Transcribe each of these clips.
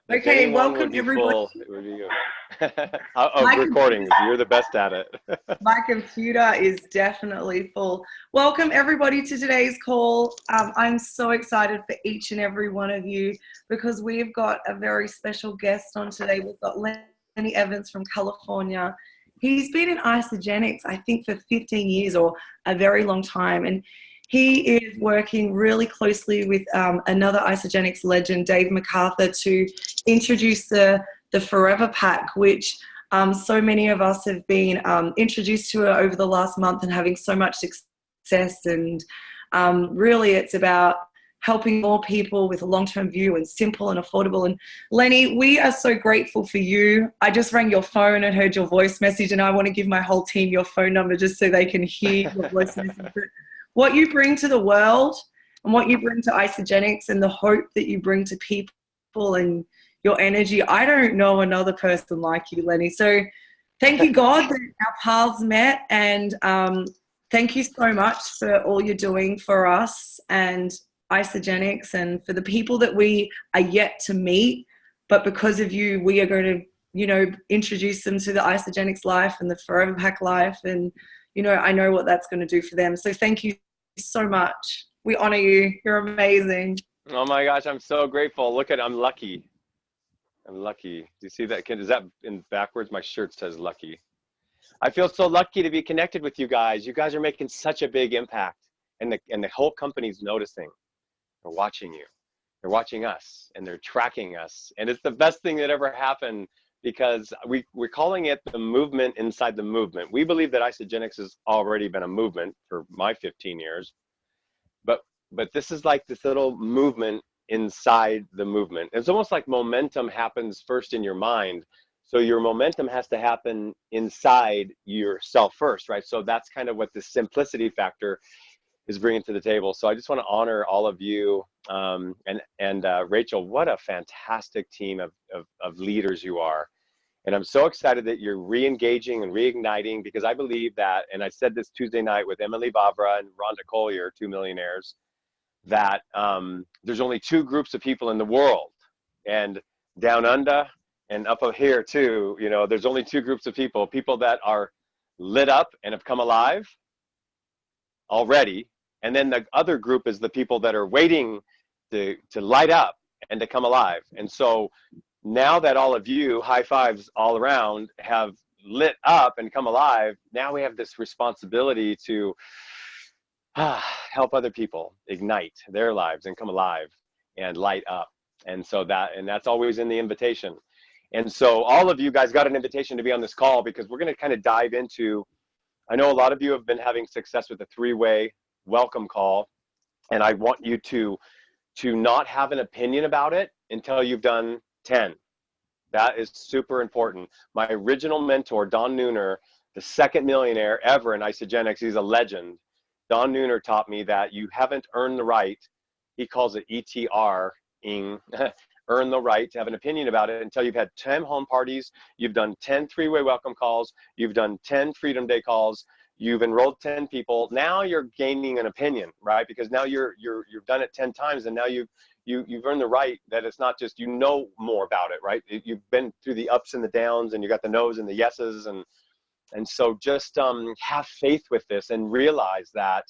If Okay, anyone welcome would be everybody. full, it would be you. Of My recordings, you're the best at it. my computer is definitely full. Welcome everybody to today's call. I'm so excited for each and every one of you because we've got a very special guest on today. We've got Lenny Evans from California. He's been in isogenics, I think, for 15 years or a very long time. And he is working really closely with another isogenics legend, Dave MacArthur, to introduce the Forever Pack, which so many of us have been introduced to it over the last month and having so much success. And really, it's about helping more people with a long-term view and simple and affordable. And Lenny, we are so grateful for you. I just rang your phone and heard your voice message, and I want to give my whole team your phone number just so they can hear your voice message. But what you bring to the world and what you bring to isogenics and the hope that you bring to people and your energy, I don't know another person like you, Lenny. So thank you, God, that our paths met. And thank you so much for all you're doing for us and isogenics and for the people that we are yet to meet. But because of you, we are going to, introduce them to the isogenics life and the Forever Pack life. And, I know what that's going to do for them. So thank you so much. We honor you. You're amazing. Oh my gosh, I'm so grateful. Look at, I'm lucky. I'm lucky. Do you see that? Is that in backwards? My shirt says lucky. I feel so lucky to be connected with you guys. You guys are making such a big impact, and the whole company's noticing. They're watching you. They're watching us, and they're tracking us. And it's the best thing that ever happened because we're calling it the movement inside the movement. We believe that isogenics has already been a movement for my 15 years, but this is like this little movement inside the movement. It's almost like momentum happens first in your mind. So your momentum has to happen inside yourself first, right? So that's kind of what the simplicity factor is bringing to the table. So I just want to honor all of you. And Rachel, what a fantastic team of leaders you are. And I'm so excited that you're re-engaging and reigniting because I believe that, and I said this Tuesday night with Emily Vavra and Rhonda Collier, two millionaires, that there's only two groups of people in the world, and down under and up here too, there's only two groups of people that are lit up and have come alive already, and then the other group is the people that are waiting to light up and to come alive. And so now that all of you, high fives all around, have lit up and come alive, now we have this responsibility to help other people ignite their lives and come alive and light up. And so that's always in the invitation. And so all of you guys got an invitation to be on this call because we're going to kind of dive into, I know a lot of you have been having success with the three-way welcome call, and I want you to not have an opinion about it until you've done 10. That is super important. My original mentor, Don Nooner, the second millionaire ever in isogenics, he's a legend. Don Nooner taught me that you haven't earned the right, he calls it ETR-ing, earn the right to have an opinion about it until you've had 10 home parties, you've done 10 three-way welcome calls, you've done 10 Freedom Day calls, you've enrolled 10 people. Now you're gaining an opinion, right? Because now you've done it 10 times, and now you've earned the right that it's not just, more about it, right? You've been through the ups and the downs, and you got the no's and the yeses, and so just have faith with this and realize that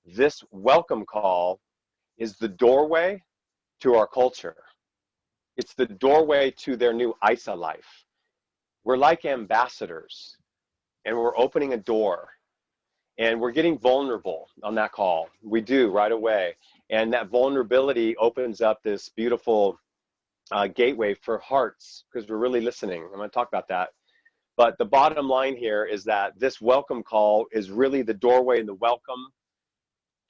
this welcome call is the doorway to our culture. It's the doorway to their new ISA life. We're like ambassadors, and we're opening a door, and we're getting vulnerable on that call. We do right away. And that vulnerability opens up this beautiful gateway for hearts because we're really listening. I'm going to talk about that. But the bottom line here is that this welcome call is really the doorway and the welcome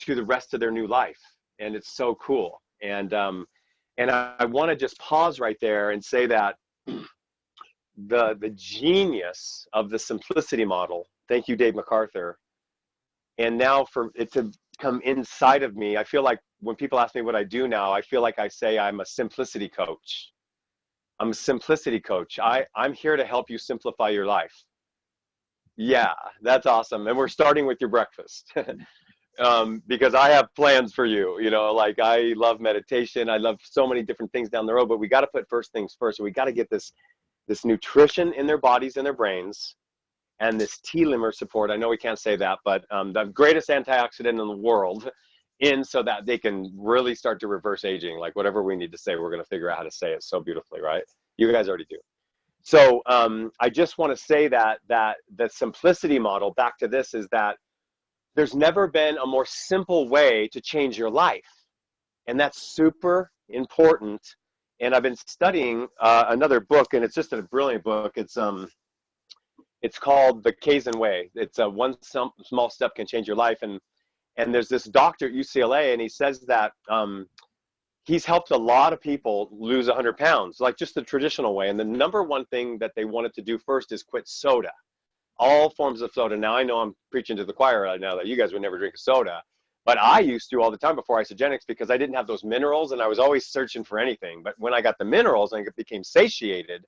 to the rest of their new life. And it's so cool. And I want to just pause right there and say that the genius of the simplicity model, thank you, Dave MacArthur, and now for it to come inside of me, I feel like when people ask me what I do now, I feel like I say I'm a simplicity coach. I'm a simplicity coach. I'm here to help you simplify your life. Yeah, that's awesome. And we're starting with your breakfast. because I have plans for you. You know, like I love meditation. I love so many different things down the road, but we got to put first things first. So we got to get this nutrition in their bodies and their brains, and this telomere support. I know we can't say that, but the greatest antioxidant in the world, in so that they can really start to reverse aging. Like whatever we need to say, we're going to figure out how to say it so beautifully, right? You guys already do. So I just want to say that the simplicity model, back to this, is that there's never been a more simple way to change your life. And that's super important. And I've been studying another book, and it's just a brilliant book. It's called The Kaizen Way. It's one small step can change your life. And there's this doctor at UCLA, and he says that he's helped a lot of people lose 100 pounds, like just the traditional way. And the number one thing that they wanted to do first is quit soda, all forms of soda. Now, I know I'm preaching to the choir right now that you guys would never drink a soda, but I used to all the time before isogenics because I didn't have those minerals, and I was always searching for anything. But when I got the minerals and I became satiated,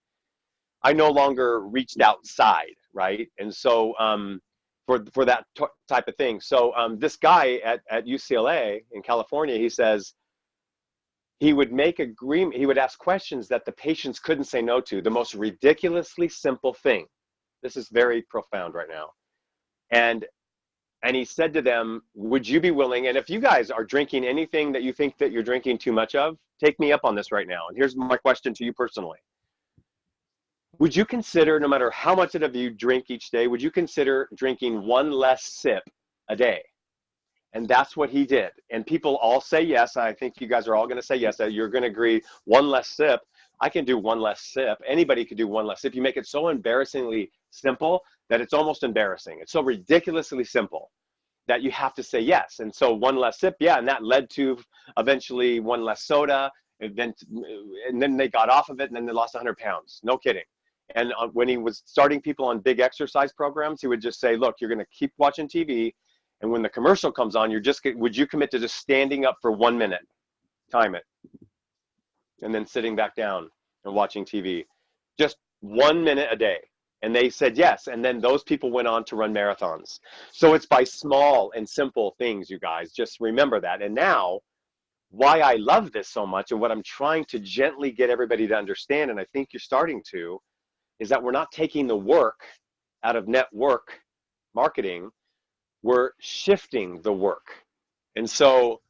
I no longer reached outside, right? And so for that type of thing. So this guy at UCLA in California, he says he would make agreement, he would ask questions that the patients couldn't say no to, the most ridiculously simple thing. This is very profound right now. And he said to them, would you be willing, and if you guys are drinking anything that you think that you're drinking too much of, take me up on this right now. And here's my question to you personally. Would you consider, no matter how much of you drink each day, would you consider drinking one less sip a day? And that's what he did. And people all say yes. I think you guys are all going to say yes. That you're going to agree one less sip. I can do one less sip. Anybody could do one less sip. You make it so embarrassingly simple that it's almost embarrassing. It's so ridiculously simple that you have to say yes. And so one less sip, yeah. And that led to eventually one less soda. And then they got off of it, and then they lost 100 pounds. No kidding. And when he was starting people on big exercise programs, he would just say, look, you're going to keep watching TV. And when the commercial comes on, would you commit to just standing up for 1 minute? Time it. And then sitting back down and watching TV. Just 1 minute a day. And they said yes. And then those people went on to run marathons. So it's by small and simple things, you guys. Just remember that. And now, why I love this so much and what I'm trying to gently get everybody to understand, and I think you're starting to, is that we're not taking the work out of network marketing. We're shifting the work. And so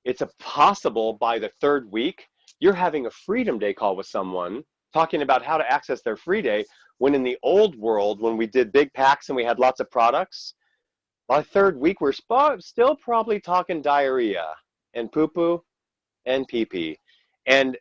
it's possible by the third week, you're having a Freedom Day call with someone talking about how to access their free day, when in the old world, when we did big packs and we had lots of products, by third week, we're still probably talking diarrhea and poo-poo and pee-pee. And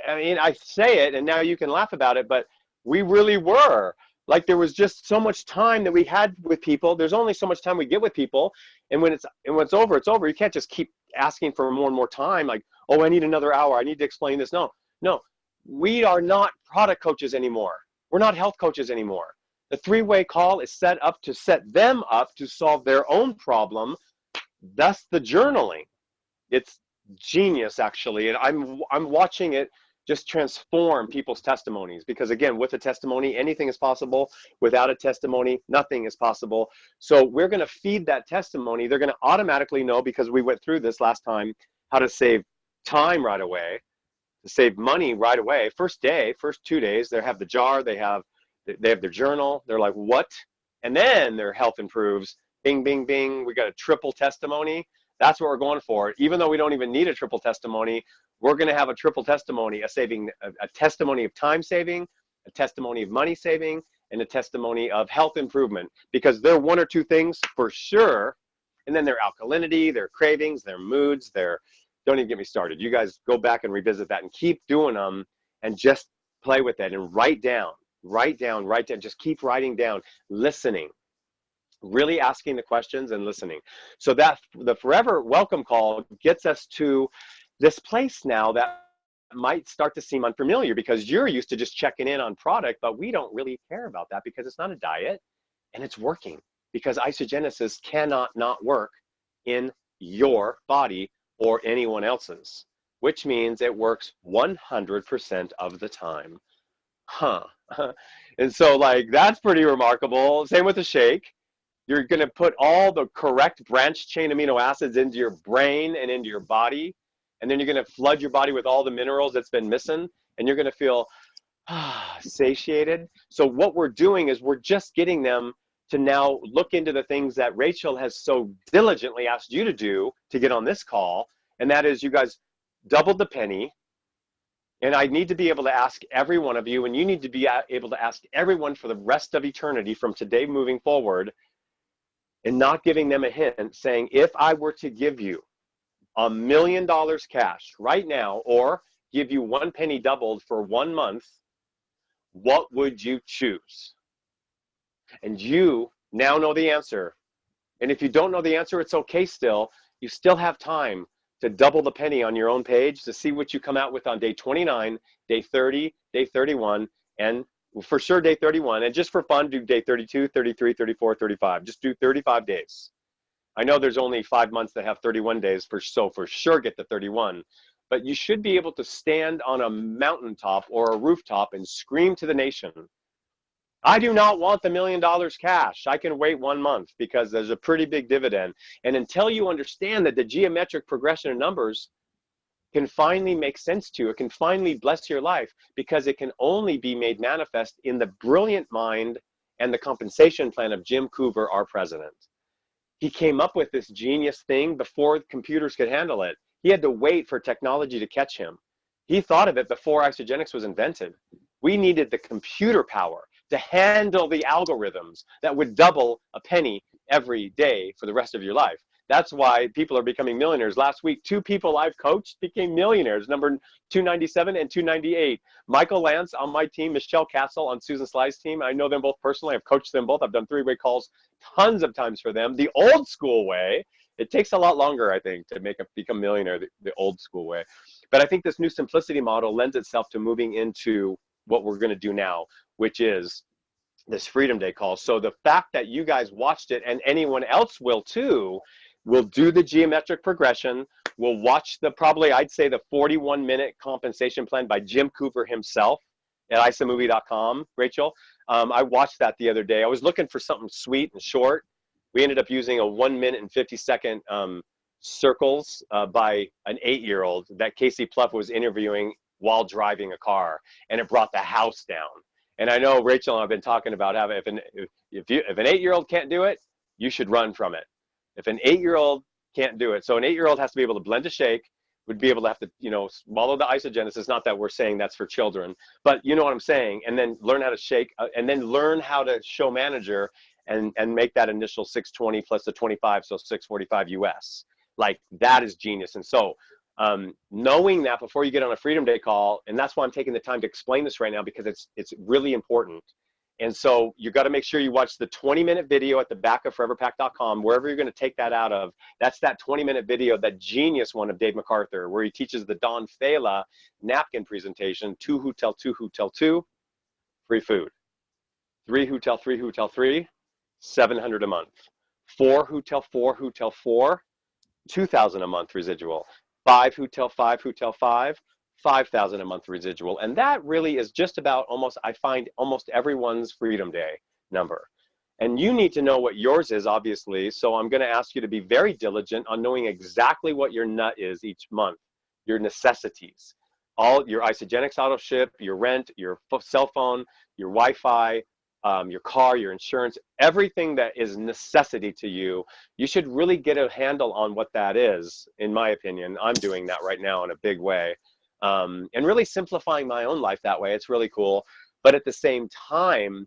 I mean, I say it and now you can laugh about it, but we really were. Like, there was just so much time that we had with people. There's only so much time we get with people. And when it's over, it's over. You can't just keep asking for more and more time. Like, oh, I need another hour. I need to explain this. No, we are not product coaches anymore. We're not health coaches anymore. The three-way call is set up to set them up to solve their own problem. Thus the journaling. It's genius, actually. And I'm watching it just transform people's testimonies, because again, with a testimony, anything is possible. Without a testimony, nothing is possible. So we're going to feed that testimony. They're going to automatically know, because we went through this last time, how to save time right away, to save money right away. First day, first 2 days, they have the jar, they have their journal. They're like, what? And then their health improves. Bing, bing, bing. We got a triple testimony. That's what we're going for. Even though we don't even need a triple testimony, we're going to have a triple testimony, a testimony of time saving, a testimony of money saving, and a testimony of health improvement, because they're one or two things for sure. And then their alkalinity, their cravings, their moods, don't even get me started. You guys go back and revisit that and keep doing them, and just play with it and write down, just keep writing down, listening. Really asking the questions and listening. So that the forever welcome call gets us to this place now that might start to seem unfamiliar, because you're used to just checking in on product, but we don't really care about that because it's not a diet and it's working, because isogenesis cannot not work in your body or anyone else's, which means it works 100% of the time. And so, like, that's pretty remarkable. Same with the shake. You're going to put all the correct branch chain amino acids into your brain and into your body. And then you're going to flood your body with all the minerals that's been missing. And you're going to feel satiated. So what we're doing is we're just getting them to now look into the things that Rachel has so diligently asked you to do to get on this call. And that is, you guys doubled the penny. And I need to be able to ask every one of you, and you need to be able to ask everyone for the rest of eternity from today moving forward, and not giving them a hint saying, if I were to give you $1 million cash right now, or give you 1 penny doubled for 1 month, what would you choose? And you now know the answer. And if you don't know the answer, it's okay still. You still have time to double the penny on your own page to see what you come out with on day 29, day 30, day 31, and for sure day 31. And just for fun, do day 32, 33, 34, 35. Just do 35 days. I know there's only 5 months that have 31 days, so for sure get the 31. But you should be able to stand on a mountaintop or a rooftop and scream to the nation, I do not want the $1 million cash. I can wait 1 month because there's a pretty big dividend. And until you understand that the geometric progression of numbers can finally make sense to you, it can finally bless your life, because it can only be made manifest in the brilliant mind and the compensation plan of Jim Coover, our president. He came up with this genius thing before computers could handle it. He had to wait for technology to catch him. He thought of it before isogenics was invented. We needed the computer power to handle the algorithms that would double a penny every day for the rest of your life. That's why people are becoming millionaires. Last week, 2 people I've coached became millionaires, number 297 and 298. Michael Lance on my team, Michelle Castle on Susan Sly's team. I know them both personally. I've coached them both. I've done 3-way calls tons of times for them. The old school way. It takes a lot longer, I think, to become a millionaire the old school way. But I think this new simplicity model lends itself to moving into what we're going to do now, which is this Freedom Day call. So the fact that you guys watched it, and anyone else will too, will do the geometric progression. We'll watch probably I'd say the 41-minute compensation plan by Jim Coover himself at isamovie.com, Rachel. I watched that the other day. I was looking for something sweet and short. We ended up using a 1 minute and 50-second circles by an 8-year-old that Casey Pluff was interviewing while driving a car, and it brought the house down. And I know Rachel and I have been talking about how if an 8-year-old can't do it, you should run from it. If an 8-year-old can't do it, so an 8-year-old has to be able to blend a shake, would be able to have to, swallow the isogenesis. Not that we're saying that's for children, but you know what I'm saying. And then learn how to shake, and then learn how to show manager and make that initial 620 plus the 25, so 645 US. Like, that is genius. And so knowing that before you get on a Freedom Day call, and that's why I'm taking the time to explain this right now, because it's really important. And so you got to make sure you watch the 20-minute video at the back of foreverpack.com, wherever you're going to take that out of. That's that 20-minute video, that genius one of Dave MacArthur, where he teaches the Don Fela napkin presentation. 2 who tell 2 who tell 2, free food. 3 who tell 3 who tell 3, $700 a month. 4 who tell 4 who tell 4, $2,000 a month residual. 5 who tell 5 who tell 5, $5,000 a month residual. And that really is just about I find almost everyone's Freedom Day number. And you need to know what yours is, obviously. So I'm going to ask you to be very diligent on knowing exactly what your nut is each month, your necessities. All your Isogenics auto ship, your rent, your cell phone, your Wi-Fi, your car, your insurance, everything that is necessity to you. You should really get a handle on what that is, in my opinion. I'm doing that right now in a big way. And really simplifying my own life that way. It's really cool. But at the same time,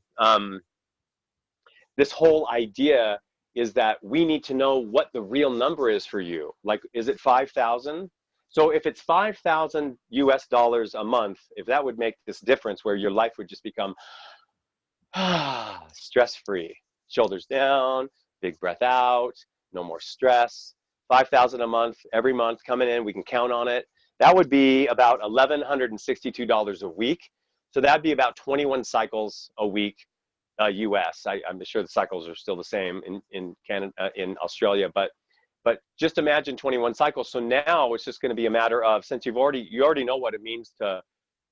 this whole idea is that we need to know what the real number is for you. Like, is it 5,000? So if it's 5,000 US dollars a month, if that would make this difference where your life would just become stress-free, shoulders down, big breath out, no more stress, 5,000 a month, every month coming in, we can count on it. That would be about $1,162 a week. So that'd be about 21 cycles a week, US. I'm sure the cycles are still the same in Canada, in Australia, but just imagine 21 cycles. So now it's just going to be a matter of, since you already know what it means to,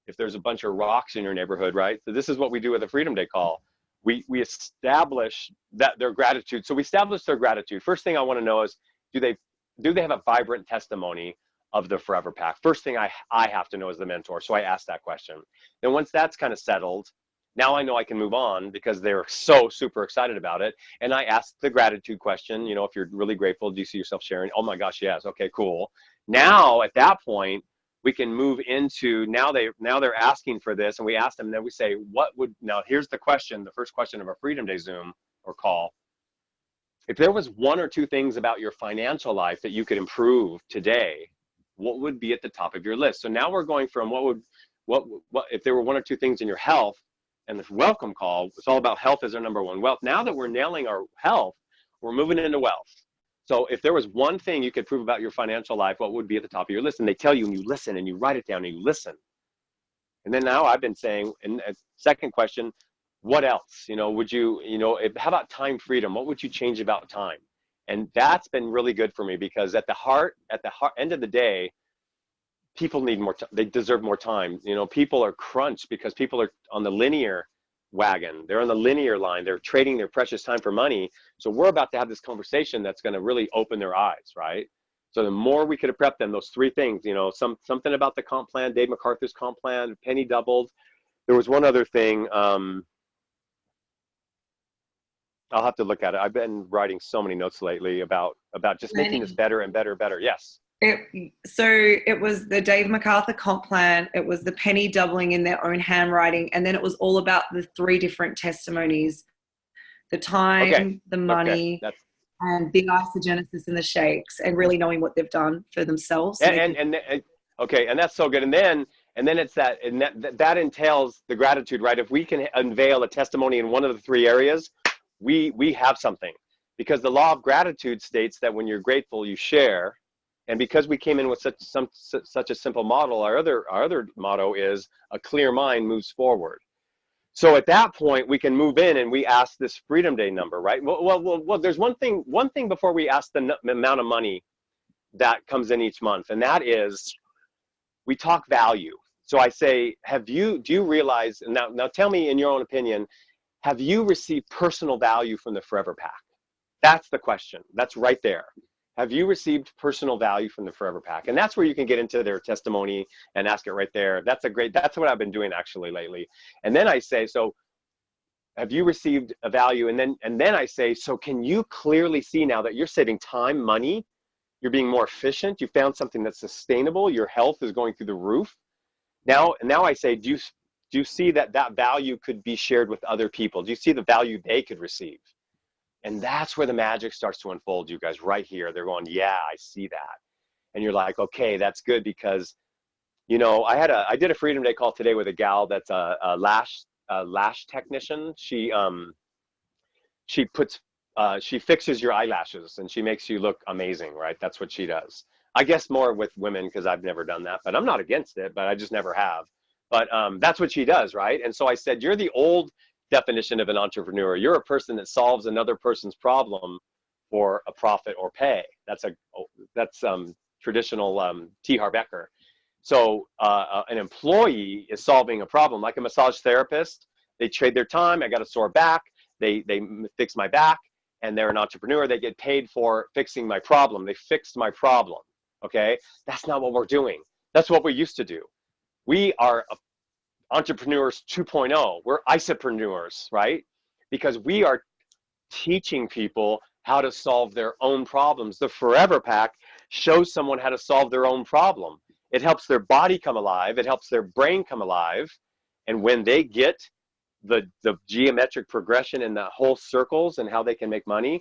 if there's a bunch of rocks in your neighborhood, right? So this is what we do with a Freedom Day call. we establish that their gratitude. So we establish their gratitude. First thing I want to know is, do they have a vibrant testimony of the Forever Pack? First thing I have to know as the mentor. So I ask that question. Then once that's kind of settled, now I know I can move on because they're so super excited about it. And I ask the gratitude question, you know, if you're really grateful, do you see yourself sharing? Oh my gosh, yes. Okay, cool. Now at that point, we can move into, now they're asking for this, and we ask them, then we say, now here's the question, the first question of a Freedom Day Zoom or call. If there was one or two things about your financial life that you could improve today, what would be at the top of your list? So now we're going from what if there were one or two things in your health, and this welcome call, it's all about health as our number one. Wealth. Now that we're nailing our health, we're moving into wealth. So if there was one thing you could prove about your financial life, what would be at the top of your list? And they tell you, and you listen, and you write it down, and you listen. And then now I've been saying, and second question, what else? You know, how about time freedom? What would you change about time? And that's been really good for me, because at the end of the day, people need more time. They deserve more time. You know, people are crunched because people are on the linear wagon. They're on the linear line. They're trading their precious time for money. So we're about to have this conversation that's going to really open their eyes, right? So the more we could have prepped them, those three things, you know, something about the comp plan, Dave MacArthur's comp plan, penny doubled. There was one other thing. I'll have to look at it. I've been writing so many notes lately about just making this better and better and better. Yes. So it was the Dave MacArthur comp plan, it was the penny doubling in their own handwriting, and then it was all about the three different testimonies: the time, the money, and the isogenesis and the shakes, and really knowing what they've done for themselves. So and that's so good. And then it's that entails the gratitude, right? If we can unveil a testimony in one of the three areas, we have something, because the law of gratitude states that when you're grateful, you share. And because we came in with such a simple model, our other motto is a clear mind moves forward. So at that point, we can move in and we ask this Freedom Day number, right? Well, there's one thing before we ask the amount of money that comes in each month, and that is we talk value. So I say, do you realize, and now tell me in your own opinion, have you received personal value from the Forever Pack? That's the question. That's right there. Have you received personal value from the Forever Pack? And that's where you can get into their testimony and ask it right there. That's what I've been doing actually lately. And then I say, so have you received a value? And then I say, so can you clearly see now that you're saving time, money, you're being more efficient, you found something that's sustainable, your health is going through the roof. Now I say, do you see that value could be shared with other people? Do you see the value they could receive? And that's where the magic starts to unfold, you guys, right here. They're going, yeah, I see that. And you're like, okay, that's good, because, you know, I did a Freedom Day call today with a gal that's a lash technician. She fixes your eyelashes and she makes you look amazing, right? That's what she does. I guess more with women, because I've never done that, but I'm not against it, but I just never have. But that's what she does, right? And so I said, you're the old definition of an entrepreneur. You're a person that solves another person's problem for a profit or pay. That's traditional T. Harv Eker. So an employee is solving a problem, like a massage therapist. They trade their time. I got a sore back. They fix my back, and they're an entrepreneur. They get paid for fixing my problem. They fixed my problem. Okay, that's not what we're doing. That's what we used to do. We are entrepreneurs 2.0. We're isopreneurs, right? Because we are teaching people how to solve their own problems. The Forever Pack shows someone how to solve their own problem. It helps their body come alive. It helps their brain come alive. And when they get the geometric progression and the whole circles and how they can make money,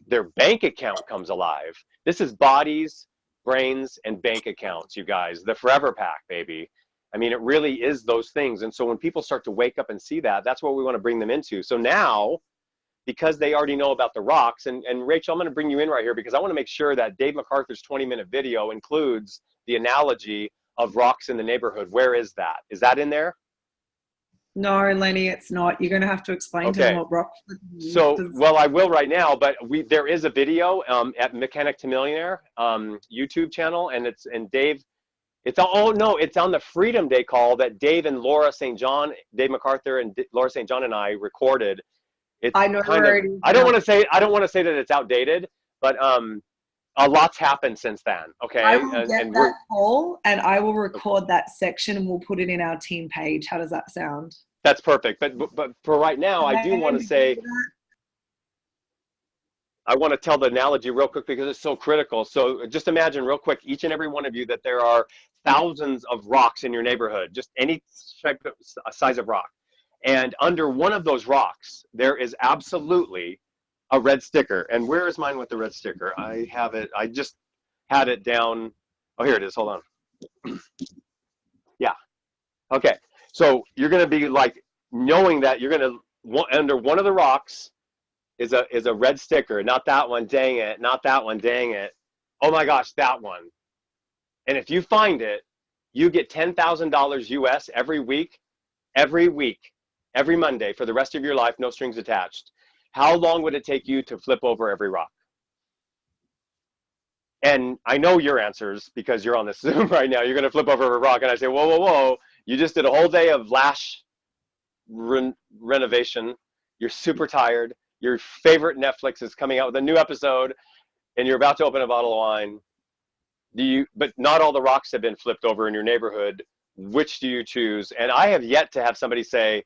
their bank account comes alive. This is bodies, brains, and bank accounts, you guys. The Forever Pack, baby. I mean, it really is those things. And so when people start to wake up and see that, that's what we want to bring them into. So now, because they already know about the rocks, and Rachel, I'm going to bring you in right here, because I want to make sure that Dave MacArthur's 20-minute video includes the analogy of rocks in the neighborhood. Where is that? Is that in there? No, Lenny, it's not. You're going to to explain to them what rocks is. So, well, I will right now, but there is a video at Mechanic to Millionaire YouTube channel, and Dave, it's on the Freedom Day call that Dave and Laura St. John, Dave MacArthur and Laura St. John and I recorded It's I know kind where of, it is I don't now. want to say, I don't want to say that it's outdated, but a lot's happened since then. I Okay. will get And that we're, call and I will record that section and we'll put it in our team page. How does that sound? that's perfect. But for right now, I do want Megan, to did you say, hear that? I want to tell the analogy real quick because it's so critical. So just imagine real quick, each and every one of you, that there are thousands of rocks in your neighborhood, just any type of size of rock. And under one of those rocks, there is absolutely a red sticker. And where is mine with the red sticker? I have it. I just had it down. Oh, here it is. Hold on. Yeah. Okay. So you're going to be like knowing that you're going to, under one of the rocks is a red sticker. Not that one. Dang it. Not that one. Dang it. Oh my gosh, that one. And if you find it, you get $10,000 US every week, every Monday for the rest of your life, no strings attached. How long would it take you to flip over every rock? And I know your answers because you're on the Zoom right now. You're going to flip over a rock. And I say, whoa, whoa, whoa. You just did a whole day of lash renovation. You're super tired. Your favorite Netflix is coming out with a new episode and you're about to open a bottle of wine. But not all the rocks have been flipped over in your neighborhood. Which do you choose? And I have yet to have somebody say,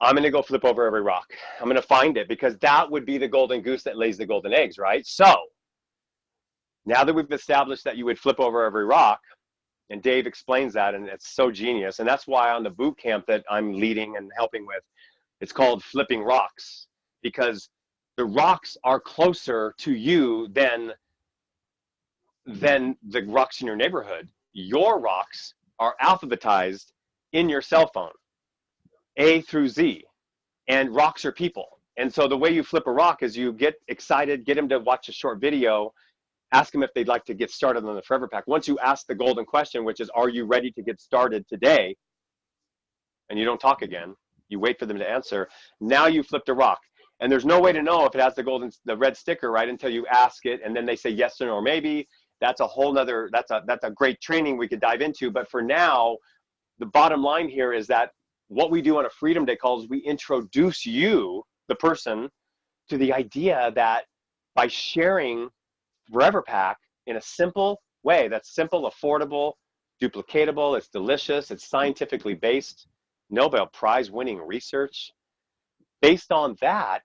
I'm going to go flip over every rock. I'm going to find it, because that would be the golden goose that lays the golden eggs, right? So now that we've established that you would flip over every rock, and Dave explains that, and it's so genius. And that's why on the boot camp that I'm leading and helping with, it's called Flipping Rocks, because the rocks are closer to you than the rocks in your neighborhood. Your rocks are alphabetized in your cell phone, A through Z, and rocks are people. And so the way you flip a rock is you get excited, get them to watch a short video, ask them if they'd like to get started on the Forever Pack. Once you ask the golden question, which is, are you ready to get started today? And you don't talk again, you wait for them to answer. Now you flipped a rock. And there's no way to know if it has the red sticker, right, until you ask it, and then they say yes or no, or maybe. That's a whole nother, that's a great training we could dive into. But for now, the bottom line here is that what we do on a Freedom Day call is we introduce you, the person, to the idea that by sharing Forever Pack in a simple way, that's simple, affordable, duplicatable, it's delicious, it's scientifically based, Nobel Prize winning research. Based on that,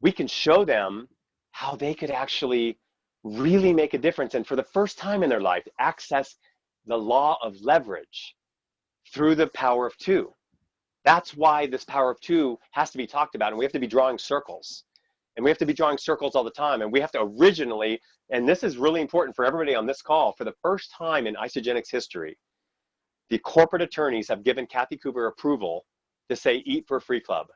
we can show them how they could actually really make a difference, and for the first time in their life, access the law of leverage through the power of two. That's why this power of two has to be talked about, and we have to be drawing circles. And we have to be drawing circles all the time. And we have to originally, and this is really important for everybody on this call, for the first time in Isogenics history, the corporate attorneys have given Kathy Cooper approval to say Eat for Free Club.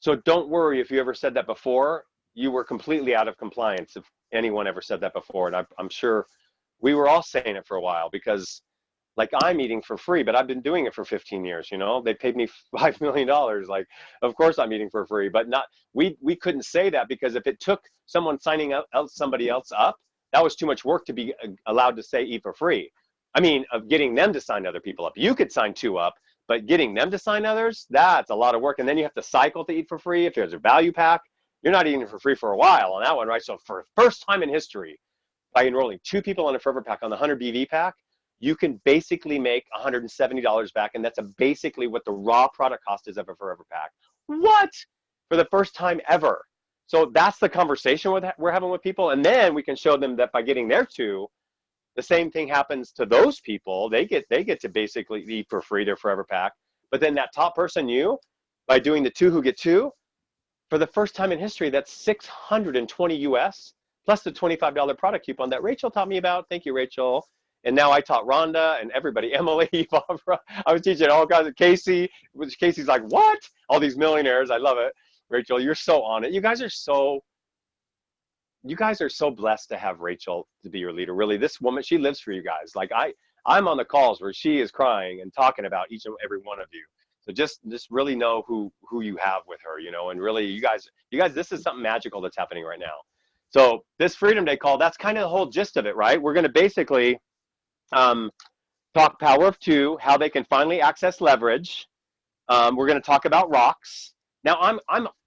So don't worry if you ever said that before. You were completely out of compliance if anyone ever said that before. And I'm sure we were all saying it for a while, because like, I'm eating for free, but I've been doing it for 15 years. You know, they paid me $5 million. Like, of course I'm eating for free, but not, we couldn't say that, because if it took someone signing up somebody else up, that was too much work to be allowed to say eat for free. I mean, of getting them to sign other people up. You could sign 2 up, but getting them to sign others, that's a lot of work. And then you have to cycle to eat for free. If there's a value pack, you're not eating for free for a while on that one, right? So for the first time in history, by enrolling 2 people on a Forever Pack on the 100 BV pack, you can basically make $170 back, and that's basically what the raw product cost is of a Forever Pack. What? For the first time ever. So that's the conversation we're having with people, and then we can show them that by getting their 2, the same thing happens to those people. They get to basically eat for free their Forever Pack, but then that top person, you, by doing the 2 who get 2, for the first time in history, that's 620 US plus the $25 product coupon that Rachel taught me about. Thank you, Rachel. And now I taught Rhonda and everybody, Emily, Barbara. I was teaching all kinds of Casey, which Casey's like, what? All these millionaires. I love it. Rachel, you're so on it. You guys are so blessed to have Rachel to be your leader. Really, this woman, she lives for you guys. Like, I'm on the calls where she is crying and talking about each and every one of you. So just really know who you have with her, you know, and really you guys, this is something magical that's happening right now. So this Freedom Day call, that's kind of the whole gist of it, right? We're going to basically talk power of two, how they can finally access leverage. We're going to talk about rocks. Now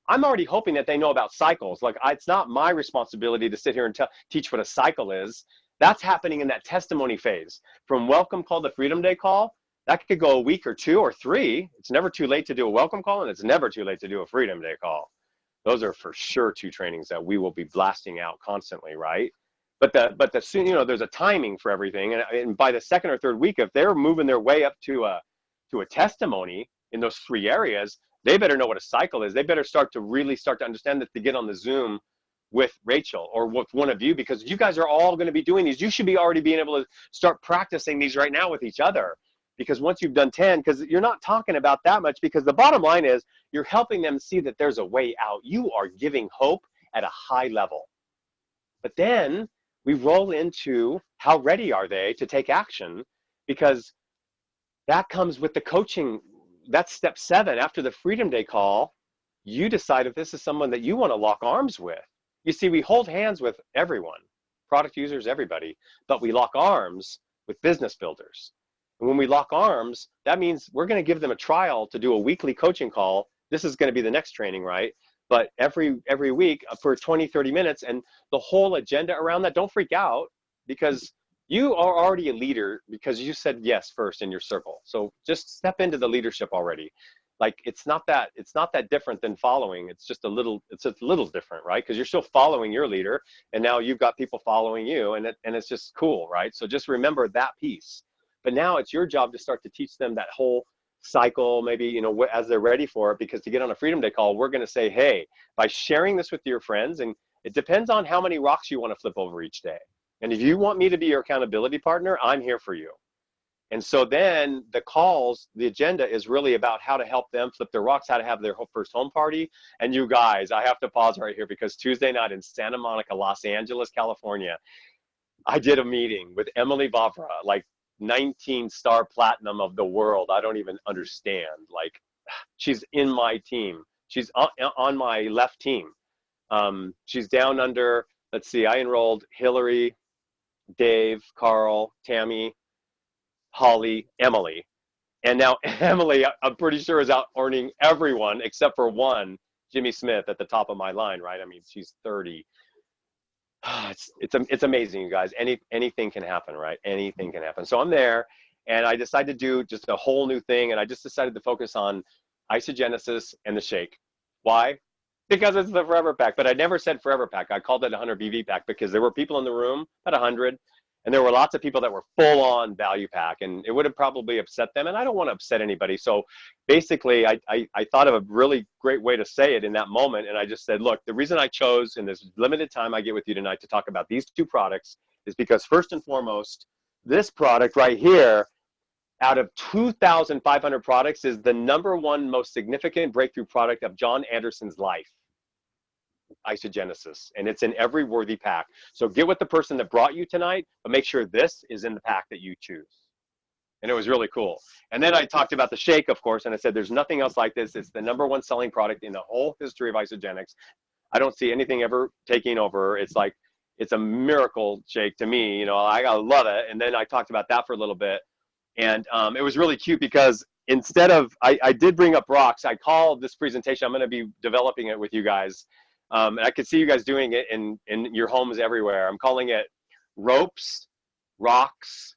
I'm already hoping that they know about cycles. Like it's not my responsibility to sit here and teach what a cycle is. That's happening in that testimony phase. From welcome call to Freedom Day call, that could go a week or 2 or 3. It's never too late to do a welcome call, and it's never too late to do a Freedom Day call. Those are for sure 2 trainings that we will be blasting out constantly, right? But the soon, you know, there's a timing for everything, and by the 2nd or 3rd week, if they're moving their way up to a testimony in those 3 areas, they better know what a cycle is. They better really start to understand that to get on the Zoom with Rachel or with one of you, because you guys are all going to be doing these. You should be already being able to start practicing these right now with each other, because once you've done 10, because you're not talking about that much, because the bottom line is you're helping them see that there's a way out. You are giving hope at a high level. But then we roll into how ready are they to take action, because that comes with the coaching. That's step 7. After the Freedom Day call, you decide if this is someone that you want to lock arms with. You see, we hold hands with everyone, product users, everybody, but we lock arms with business builders. And when we lock arms, that means we're going to give them a trial to do a weekly coaching call. This is going to be the next training, right? But every week for 20, 30 minutes, and the whole agenda around that, don't freak out, because you are already a leader because you said yes first in your circle. So just step into the leadership already. Like it's not that different than following. It's just a little different, right? Because you're still following your leader, and now you've got people following you, and it's just cool, right? So just remember that piece. But now it's your job to start to teach them that whole cycle, maybe, you know, as they're ready for it, because to get on a Freedom Day call, we're going to say, hey, by sharing this with your friends, and it depends on how many rocks you want to flip over each day. And if you want me to be your accountability partner, I'm here for you. And so then the calls, the agenda is really about how to help them flip their rocks, how to have their first home party. And you guys, I have to pause right here, because Tuesday night in Santa Monica, Los Angeles, California, I did a meeting with Emily Bavra, like 19-star platinum of the world. I don't even understand. Like, she's in my team. She's on my left team. She's down under, let's see, I enrolled Hillary, Dave, Carl, Tammy, Holly, Emily. And now Emily, I'm pretty sure, is out earning everyone except for one, Jimmy Smith, at the top of my line, right? I mean, she's 30. It's amazing, you guys. Anything can happen, right? Anything can happen. So I'm there, and I decided to do just a whole new thing, and I just decided to focus on isogenesis and the shake. Why? Because it's the Forever Pack. But I never said Forever Pack. I called it 100 BV Pack, because there were people in the room, about 100, and there were lots of people that were full on value pack, and it would have probably upset them, and I don't want to upset anybody. So basically I thought of a really great way to say it in that moment, and I just said, look, the reason I chose in this limited time I get with you tonight to talk about these 2 products is because, first and foremost, this product right here, out of 2,500 products, is the #1 most significant breakthrough product of John Anderson's life. Isogenesis, and it's in every worthy pack. So get with the person that brought you tonight, but make sure this is in the pack that you choose. And it was really cool. And then I talked about the shake, of course, and I said there's nothing else like this. It's the #1 selling product in the whole history of isogenics. I don't see anything ever taking over. It's like, it's a miracle shake to me. You know, I love it. And then I talked about that for a little bit, and it was really cute, because instead of, I did bring up rocks. I called this presentation, I'm going to be developing it with you guys. And I could see you guys doing it in your homes everywhere. I'm calling it ropes, rocks,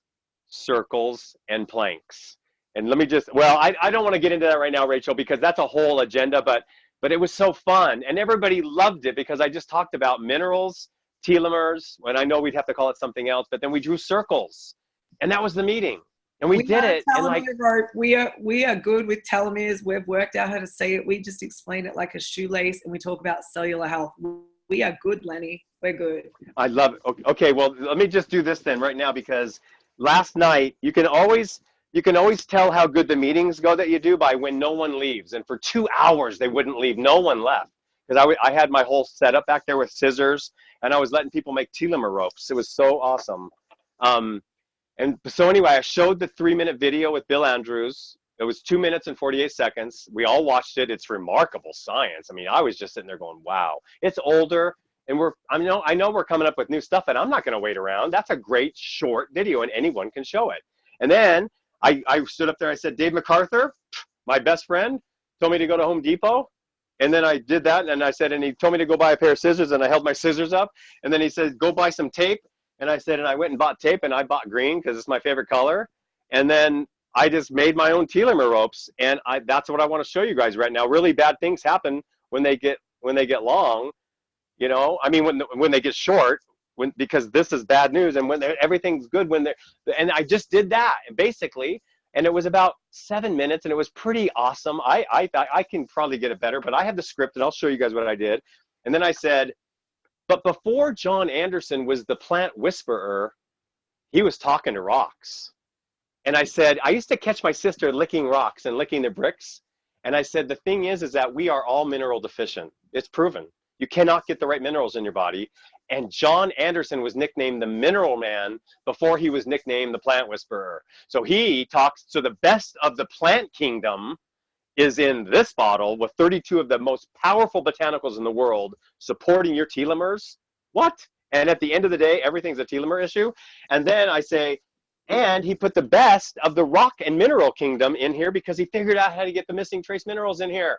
circles, and planks. And let me just, well, I don't want to get into that right now, Rachel, because that's a whole agenda, but it was so fun. And everybody loved it, because I just talked about minerals, telomeres, and I know we'd have to call it something else, but then we drew circles. And that was the meeting. And we did it. And like, rope. We are good with telomeres. We've worked out how to say it. We just explain it like a shoelace, and we talk about cellular health. We are good, Lenny. We're good. I love it. Okay, well, let me just do this then right now, because last night, you can always tell how good the meetings go that you do by when no one leaves. And for 2 hours, they wouldn't leave. No one left, because I had my whole setup back there with scissors, and I was letting people make telomere ropes. It was so awesome. And so anyway, I showed the 3-minute video with Bill Andrews. It was 2 minutes and 48 seconds. We all watched it. It's remarkable science. I mean, I was just sitting there going, wow. It's older, and I know we're coming up with new stuff, and I'm not going to wait around. That's a great short video, and anyone can show it. And then I stood up there. I said, Dave MacArthur, my best friend, told me to go to Home Depot. And then I did that, and I said, and he told me to go buy a pair of scissors, and I held my scissors up, and then he said, go buy some tape. And I said, and I went and bought tape, and I bought green because it's my favorite color. And then I just made my own telomere ropes, and that's what I want to show you guys right now. Really bad things happen when they get long, you know. I mean, when they get short, because this is bad news, and when everything's good when they're, and I just did that basically, and it was about 7 minutes, and it was pretty awesome. I thought I can probably get it better, but I have the script, and I'll show you guys what I did. And then I said, but before John Anderson was the plant whisperer, he was talking to rocks. And I said, I used to catch my sister licking rocks and licking the bricks. And I said, the thing is that we are all mineral deficient. It's proven. You cannot get the right minerals in your body. And John Anderson was nicknamed the Mineral Man before he was nicknamed the Plant Whisperer. So he talks, so the best of the plant kingdom is in this bottle with 32 of the most powerful botanicals in the world supporting your telomeres. What? And at the end of the day, everything's a telomere issue. And then I say, and he put the best of the rock and mineral kingdom in here because he figured out how to get the missing trace minerals in here.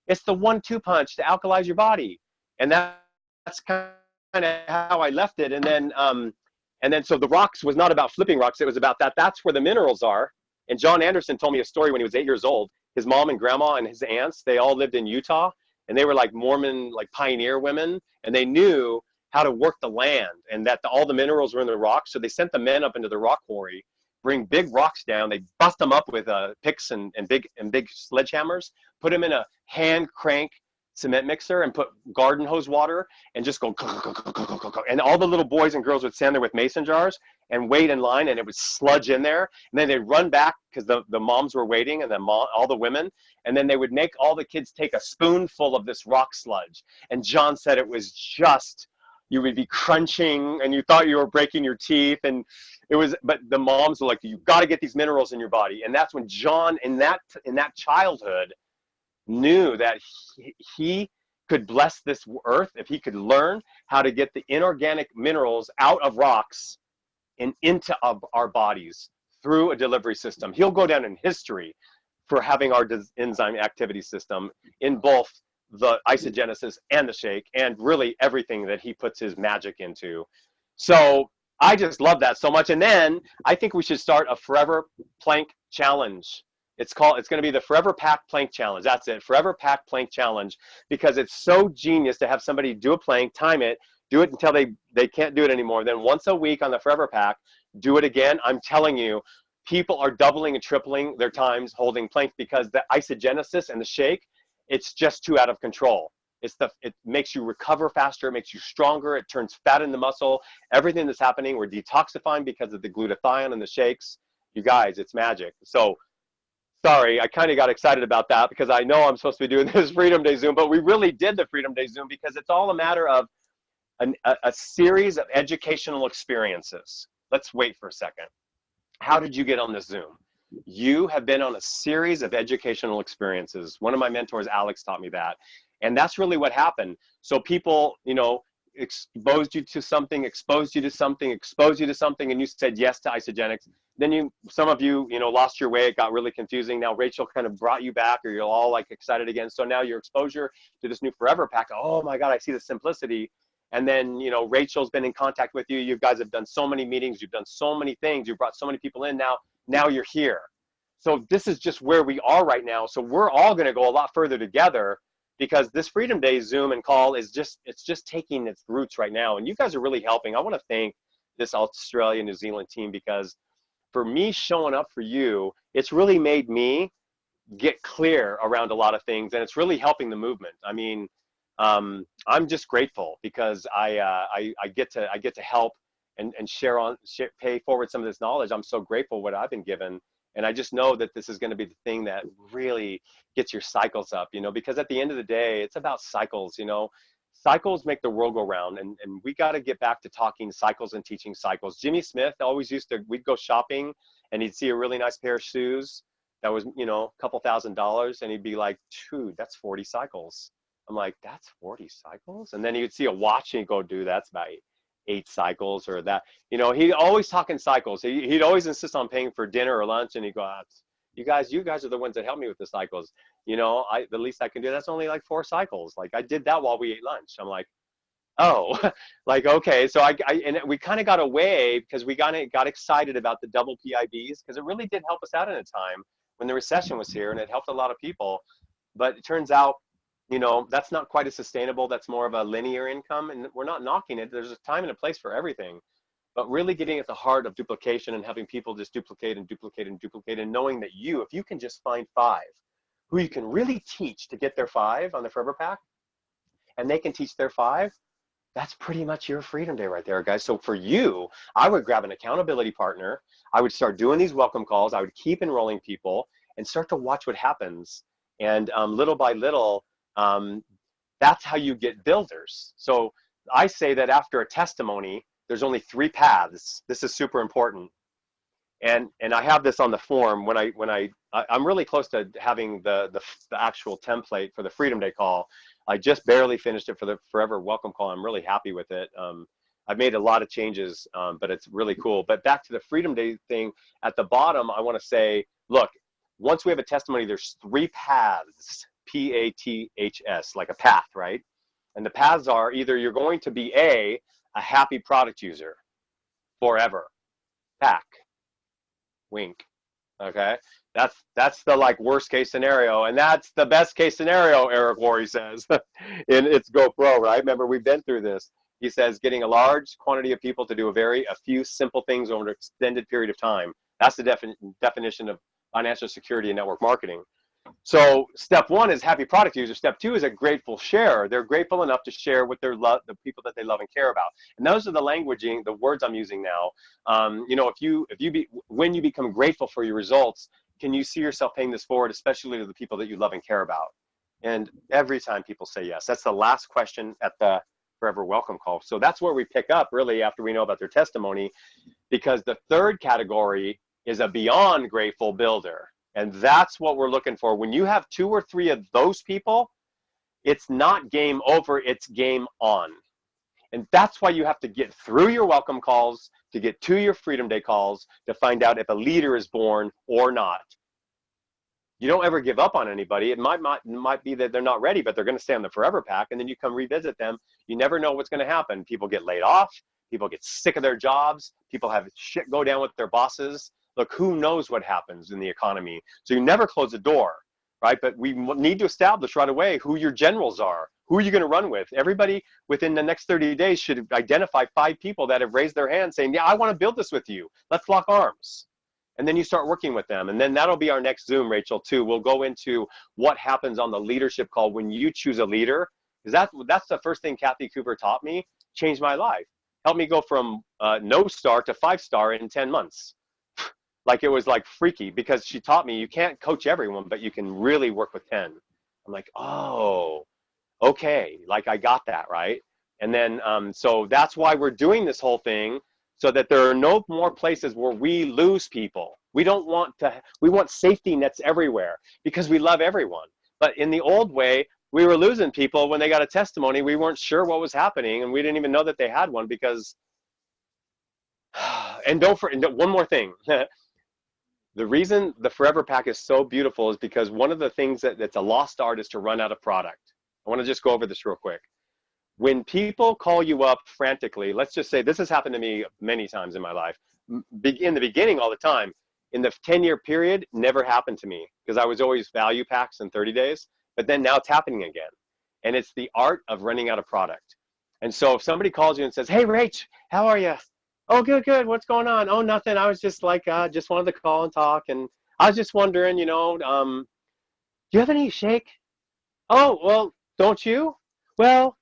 It's the 1-2 punch to alkalize your body. And that's kind of how I left it. And then so the rocks was not about flipping rocks. It was about that. That's where the minerals are. And John Anderson told me a story when he was 8 years old. His mom and grandma and his aunts, they all lived in Utah, and they were like Mormon, like pioneer women, and they knew how to work the land, and that all the minerals were in the rocks. So they sent the men up into the rock quarry, bring big rocks down. They bust them up with picks and big sledgehammers, put them in a hand crank cement mixer and put garden hose water and just go, and all the little boys and girls would stand there with mason jars and wait in line, and it would sludge in there, and then they'd run back because the moms were waiting, and then all the women, and then they would make all the kids take a spoonful of this rock sludge. And John said it was just, you would be crunching and you thought you were breaking your teeth, and it was, but the moms were like, you've got to get these minerals in your body. And that's when John in that childhood knew that he could bless this earth if he could learn how to get the inorganic minerals out of rocks and into our bodies through a delivery system. He'll go down in history for having our enzyme activity system in both the isogenesis and the shake, and really everything that he puts his magic into. So I just love that so much. And then I think we should start a forever plank challenge. It's going to be the Forever Pack Plank Challenge. That's it, Forever Pack Plank Challenge, because it's so genius to have somebody do a plank, time it, do it until they can't do it anymore. Then once a week on the Forever Pack, do it again. I'm telling you, people are doubling and tripling their times holding plank because the isogenesis and the shake, it's just too out of control. It makes you recover faster, it makes you stronger, it turns fat into muscle. Everything that's happening, we're detoxifying because of the glutathione and the shakes. You guys, it's magic. So sorry, I kind of got excited about that because I know I'm supposed to be doing this Freedom Day Zoom, but we really did the Freedom Day Zoom because it's all a matter of a series of educational experiences. Let's wait for a second. How did you get on this Zoom? You have been on a series of educational experiences. One of my mentors, Alex, taught me that. And that's really what happened. So people, exposed you to something, exposed you to something, and you said yes to isogenics. Then some of you, lost your way. It got really confusing. Now Rachel kind of brought you back, or you're all like excited again. So now your exposure to this new Forever Pack, oh my God, I see the simplicity. And then, Rachel's been in contact with you. You guys have done so many meetings. You've done so many things. You've brought so many people in. Now you're here. So this is just where we are right now. So we're all going to go a lot further together because this Freedom Day Zoom and call it's just taking its roots right now. And you guys are really helping. I want to thank this Australia, New Zealand team, because for me showing up for you, it's really made me get clear around a lot of things, and it's really helping the movement. I mean, I'm just grateful because I get to help and pay forward some of this knowledge. I'm so grateful what I've been given. And I just know that this is going to be the thing that really gets your cycles up, because at the end of the day, it's about cycles. Cycles make the world go round, and we got to get back to talking cycles and teaching cycles. Jimmy Smith always we'd go shopping and he'd see a really nice pair of shoes that was, a couple $1,000, and he'd be like, dude, that's 40 cycles. I'm like, that's 40 cycles? And then he would see a watch and he'd go, dude, that's about 8 cycles, or that. He always talking cycles. He'd always insist on paying for dinner or lunch, and he'd go, you guys are the ones that help me with the cycles. You know, the least I can do, that's only like 4 cycles. Like I did that while we ate lunch. I'm like, oh, like, okay. So and we kind of got away because we got excited about the double PIBs because it really did help us out in a time when the recession was here, and it helped a lot of people. But it turns out, you know, that's not quite as sustainable. That's more of a linear income, and we're not knocking it. There's a time and a place for everything. But really getting at the heart of duplication and having people just duplicate and duplicate and duplicate, and knowing that if you can just find 5 who you can really teach to get their 5 on the Forever Pack, and they can teach their 5, that's pretty much your freedom day right there, guys. So for you, I would grab an accountability partner. I would start doing these welcome calls. I would keep enrolling people and start to watch what happens. And little by little, that's how you get builders. So I say that after a testimony, there's only 3 paths. This is super important. And I have this on the form I'm really close to having the actual template for the Freedom Day call. I just barely finished it for the Forever Welcome Call. I'm really happy with it. I've made a lot of changes, but it's really cool. But back to the Freedom Day thing, at the bottom, I want to say, look, once we have a testimony, there's 3 paths, P-A-T-H-S, like a path, right? And the paths are either you're going to be a happy product user forever, pack, wink, okay? That's the like worst case scenario, and that's the best case scenario, Eric Worre says in It's GoPro, right? Remember, we've been through this. He says getting a large quantity of people to do a few simple things over an extended period of time. That's the definition of financial security and network marketing. So step 1 is happy product user. Step 2 is a grateful sharer. They're grateful enough to share with the people that they love and care about. And those are the words I'm using now. You know, when you become grateful for your results, can you see yourself paying this forward, especially to the people that you love and care about? And every time people say yes, that's the last question at the Forever Welcome Call. So that's where we pick up really after we know about their testimony, because the 3rd category is a beyond grateful builder. And that's what we're looking for. When you have 2 or 3 of those people, it's not game over, it's game on. And that's why you have to get through your welcome calls, to get to your Freedom Day calls, to find out if a leader is born or not. You don't ever give up on anybody. It might be that they're not ready, but they're going to stay on the Forever Pack, and then you come revisit them. You never know what's going to happen. People get laid off. People get sick of their jobs. People have shit go down with their bosses. Look, who knows what happens in the economy? So you never close the door, right? But we need to establish right away who your generals are. Who are you going to run with? Everybody within the next 30 days should identify 5 people that have raised their hand saying, yeah, I want to build this with you. Let's lock arms. And then you start working with them. And then that'll be our next Zoom, Rachel, too. We'll go into what happens on the leadership call when you choose a leader. Because that's the first thing Kathy Cooper taught me, changed my life. Helped me go from no star to 5-star in 10 months. Like it was like freaky, because she taught me you can't coach everyone, but you can really work with 10. I'm like, oh, okay. Like I got that, right? And then, so that's why we're doing this whole thing, so that there are no more places where we lose people. We want safety nets everywhere because we love everyone. But in the old way, we were losing people when they got a testimony. We weren't sure what was happening, and we didn't even know that they had one because, and one more thing. The reason the Forever Pack is so beautiful is because one of the things that's a lost art is to run out of product. I want to just go over this real quick. When people call you up frantically, let's just say this has happened to me many times in my life. In the beginning, all the time. In the 10-year period, never happened to me because I was always value packs in 30 days. But then now it's happening again. And it's the art of running out of product. And so if somebody calls you and says, hey, Rach, how are you? Oh, good, good. What's going on? Oh, nothing. I was just like, just wanted to call and talk. And I was just wondering, do you have any shake? Oh, well, don't you? Well,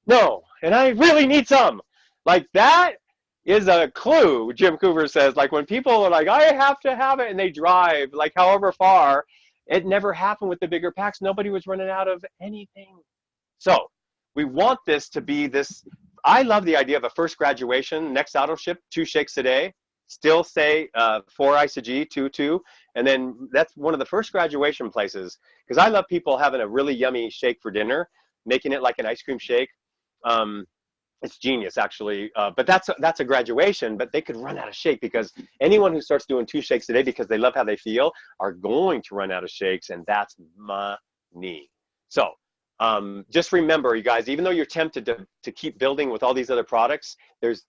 no. And I really need some. Like that is a clue, Jim Cooper says. Like when people are like, I have to have it, and they drive like however far, it never happened with the bigger packs. Nobody was running out of anything. So we want this to be this. I love the idea of a first graduation, next auto ship, 2 shakes a day, still say 4 ICG, 2. And then that's one of the first graduation places, because I love people having a really yummy shake for dinner, making it like an ice cream shake. It's genius, actually. But that's a graduation. But they could run out of shake, because anyone who starts doing 2 shakes a day because they love how they feel are going to run out of shakes, and that's money. So just remember, you guys, even though you're tempted to keep building with all these other products, there's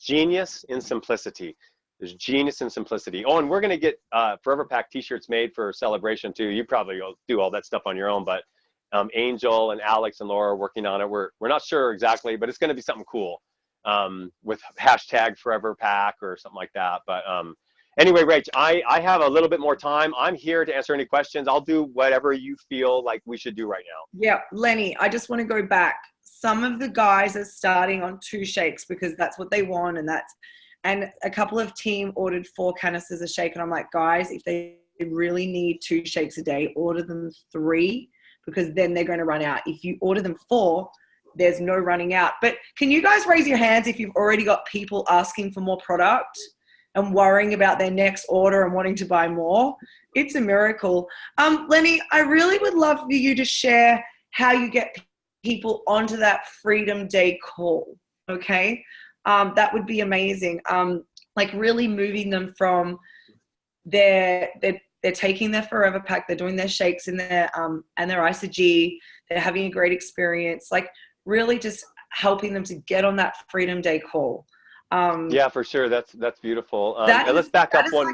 genius in simplicity. There's genius in simplicity. Oh, and we're going to get Forever Pack t-shirts made for celebration too. You probably will do all that stuff on your own, but Angel and Alex and Laura are working on it. We're not sure exactly, but it's going to be something cool with hashtag Forever Pack or something like that. But anyway, Rach, I have a little bit more time. I'm here to answer any questions. I'll do whatever you feel like we should do right now. Yeah, Lenny, I just want to go back. Some of the guys are starting on 2 shakes because that's what they want, and a couple of team ordered 4 canisters of shake, and I'm like, guys, if they really need 2 shakes a day, order them 3, because then they're going to run out. If you order them 4, there's no running out. But can you guys raise your hands if you've already got people asking for more product and worrying about their next order and wanting to buy more? It's a miracle. Lenny, I really would love for you to share how you get people onto that Freedom Day call, okay? That would be amazing. Like really moving them from they're taking their Forever Pack, they're doing their shakes in their and their Isogy, they're having a great experience, like really just helping them to get on that Freedom Day call. Yeah, for sure. That's beautiful. And let's back up one.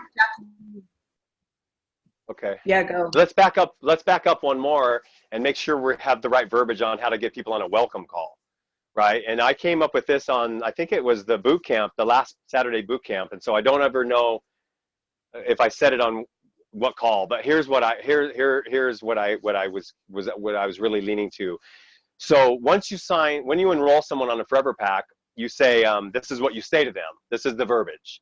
Okay. Yeah, go. Let's back up one more and make sure we have the right verbiage on how to get people on a welcome call, right? And I came up with this on, I think it was the boot camp, the last Saturday boot camp, and so I don't ever know if I said it on what call, but here's what here's what I was really leaning to. So once you when you enroll someone on a Forever Pack, you say, this is what you say to them. This is the verbiage.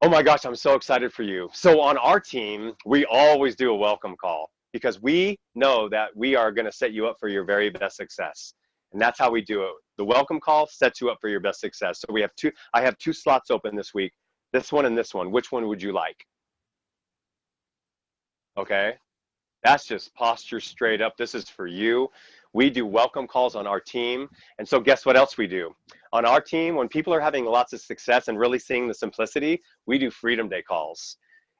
Oh my gosh, I'm so excited for you. So on our team, we always do a welcome call, because we know that we are going to set you up for your very best success. And that's how we do it. The welcome call sets you up for your best success. So I have 2 slots open this week, this one and this one. Which one would you like? Okay. That's just posture straight up. This is for you. We do welcome calls on our team. And so guess what else we do? On our team, when people are having lots of success and really seeing the simplicity, we do Freedom Day calls.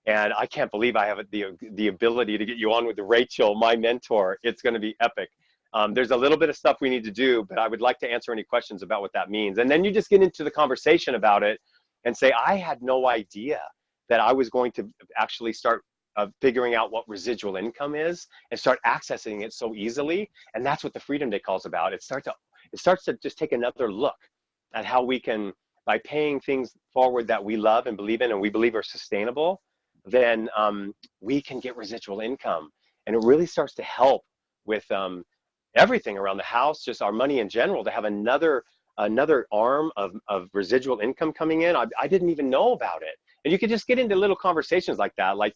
And I can't believe I have the ability to get you on with Rachel, my mentor. It's going to be epic. There's a little bit of stuff we need to do, but I would like to answer any questions about what that means. And then you just get into the conversation about it and say, I had no idea that I was going to actually start figuring out what residual income is and start accessing it so easily. And that's what the Freedom Day call is about. It starts to just take another look at how we can, by paying things forward that we love and believe in and we believe are sustainable, then we can get residual income. And it really starts to help with everything around the house, just our money in general, to have another arm of residual income coming in. I didn't even know about it. And you could just get into little conversations like that, like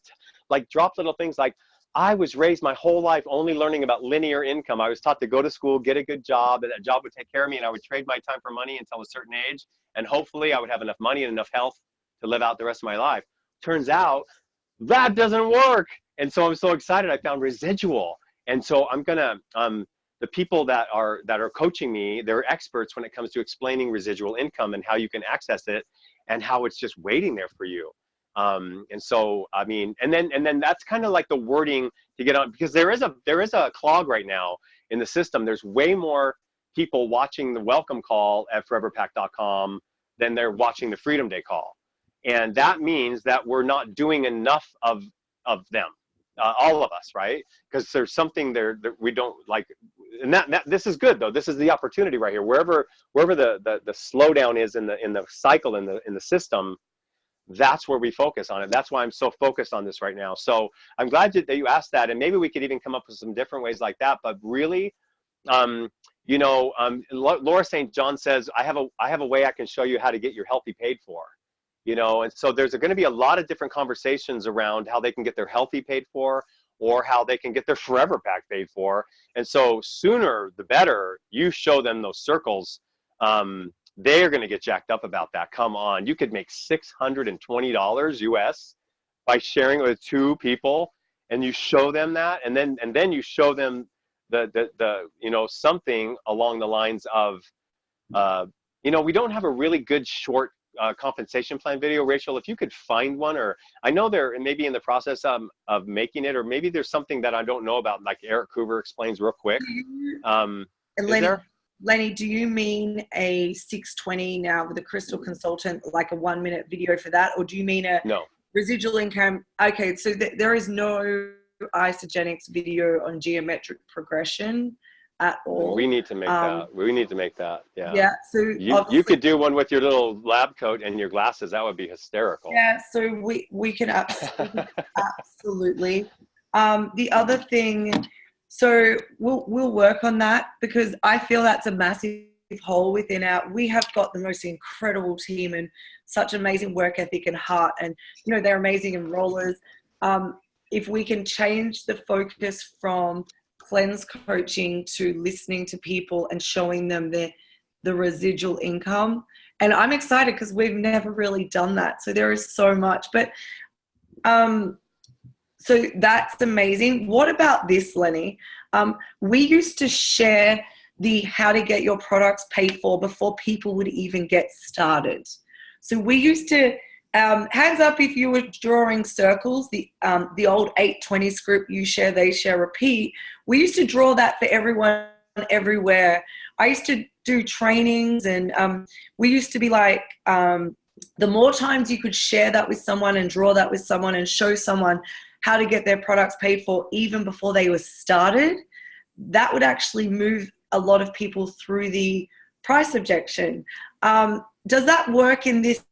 drop little things like, I was raised my whole life only learning about linear income. I was taught to go to school, get a good job, and that job would take care of me, and I would trade my time for money until a certain age, and hopefully I would have enough money and enough health to live out the rest of my life. Turns out that doesn't work. And so I'm so excited I found residual. And so I'm gonna, the people that are coaching me, they're experts when it comes to explaining residual income and how you can access it and how it's just waiting there for you. And so, I mean, and then that's kind of like the wording to get on, because there is a clog right now in the system. There's way more people watching the welcome call at foreverpack.com than they're watching the Freedom Day call. And that means that we're not doing enough of them, all of us, right? Because there's something there that we don't like, and that this is good though. This is the opportunity right here. Wherever the slowdown is in the cycle in the system, that's where we focus on it. That's why I'm so focused on this right now. So I'm glad that you asked that, and maybe we could even come up with some different ways like that. But really, you know, Laura St. John says, I have a way I can show you how to get your healthy paid for. You know, and so there's going to be a lot of different conversations around how they can get their healthy paid for, or how they can get their Forever Pack paid for. And so sooner the better you show them those circles. They're going to get jacked up about that. Come on, you could make $620 US by sharing with 2 people, and you show them that, and then you show them the you know, something along the lines of we don't have a really good short compensation plan video. Rachel, if you could find one, or I know they're maybe in the process of making it, or maybe there's something that I don't know about, like Eric Coover explains real quick. Is there? Lenny, do you mean a 620 now with a crystal consultant, like a 1-minute video for that? Or do you mean a No. residual income? Okay, so there is no isogenics video on geometric progression at all. We need to make that. We need to make that. Yeah. Yeah. So you could do one with your little lab coat and your glasses. That would be hysterical. Yeah. So we can absolutely. The other thing, so we'll work on that, because I feel that's a massive hole within we have got the most incredible team and such amazing work ethic and heart, and they're amazing enrollers. If we can change the focus from cleanse coaching to listening to people and showing them the residual income, and I'm excited because we've never really done that, so there is so much. But so that's amazing. What about this, Lenny? We used to share the how to get your products paid for before people would even get started. So we used to, hands up if you were drawing circles, the old 820 script, you share, they share, repeat. We used to draw that for everyone everywhere. I used to do trainings, and we used to be like, the more times you could share that with someone and draw that with someone and show someone how to get their products paid for even before they were started, that would actually move a lot of people through the price objection. Does that work in this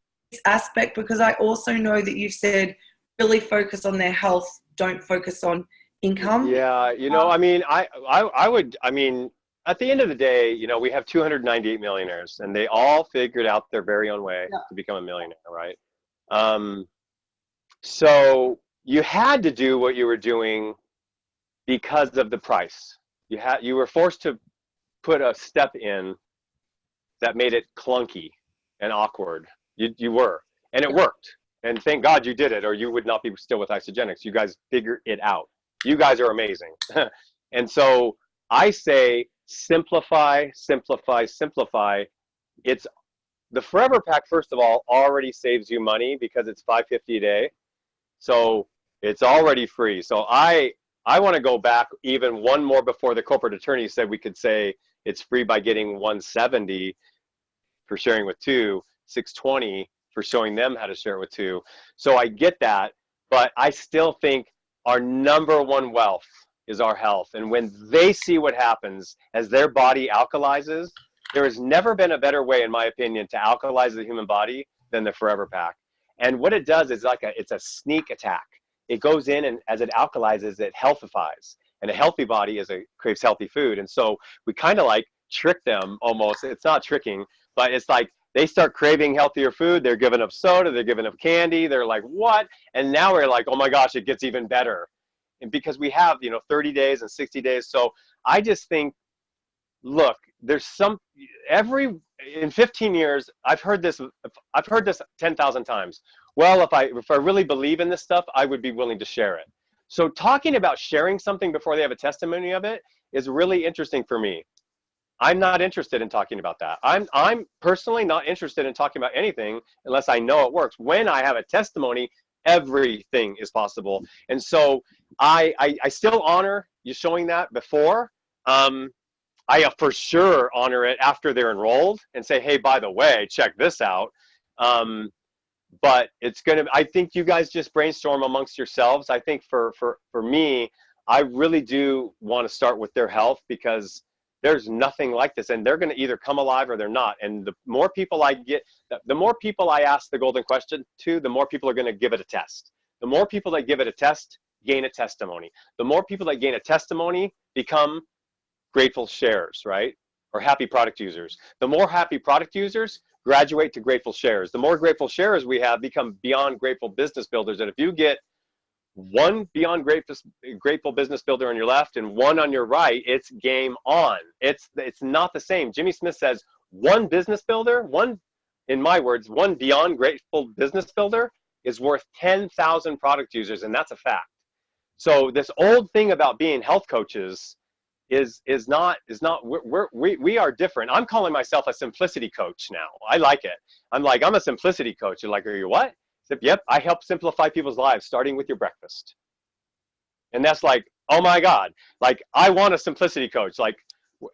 aspect? Because I also know that you've said really focus on their health, don't focus on income. Yeah, I would, at the end of the day, we have 298 millionaires, and they all figured out their very own way to become a millionaire, right? So you had to do what you were doing because of the price. You were forced to put a step in that made it clunky and awkward. You were, and it worked. And thank God you did it, or you would not be still with Isogenics. You guys figured it out. You guys are amazing. And so I say, simplify, simplify, simplify. It's the Forever Pack, first of all, already saves you money because it's $5.50 a day. So it's already free. So I want to go back even one more before the corporate attorney said we could say it's free by getting 170 for sharing with two, 620 for showing them how to share it with two. So I get that, but I still think our number one wealth is our health. And when they see what happens as their body alkalizes, there has never been a better way, in my opinion, to alkalize the human body than the Forever Pack. And what it does is it's a sneak attack. It goes in, and as it alkalizes, it healthifies. And a healthy body craves healthy food. And so we kind of like trick them almost. It's not tricking, but it's like they start craving healthier food. They're giving up soda. They're giving up candy. They're like, what? And now we're like, oh my gosh, it gets even better. And because we have, 30 days and 60 days. So I just think, look, there's in 15 years, I've heard this 10,000 times. Well, if I really believe in this stuff, I would be willing to share it. So talking about sharing something before they have a testimony of it is really interesting for me. I'm not interested in talking about that. I'm personally not interested in talking about anything unless I know it works. When I have a testimony, everything is possible. And so I still honor you showing that before. I for sure honor it after they're enrolled and say, hey, by the way, check this out. But I think you guys just brainstorm amongst yourselves. I think for me, I really do want to start with their health, because there's nothing like this, and they're going to either come alive or they're not. And the more people I get, the more people I ask the golden question to, the more people are going to give it a test. The more people that give it a test gain a testimony. The more people that gain a testimony become grateful sharers, right? Or happy product users. The more happy product users graduate to grateful sharers. The more grateful sharers we have become beyond grateful business builders. And if you get one beyond grateful business builder on your left and one on your right, it's game on. It's not the same. Jimmy Smith says one business builder, in my words, one beyond grateful business builder is worth 10,000 product users, and that's a fact. So this old thing about being health coaches we are different. I'm calling myself a simplicity coach now. I like it. I'm a simplicity coach. You're like, are you what? I said, yep, I help simplify people's lives, starting with your breakfast. And that's like, oh my God, like I want a simplicity coach. Like,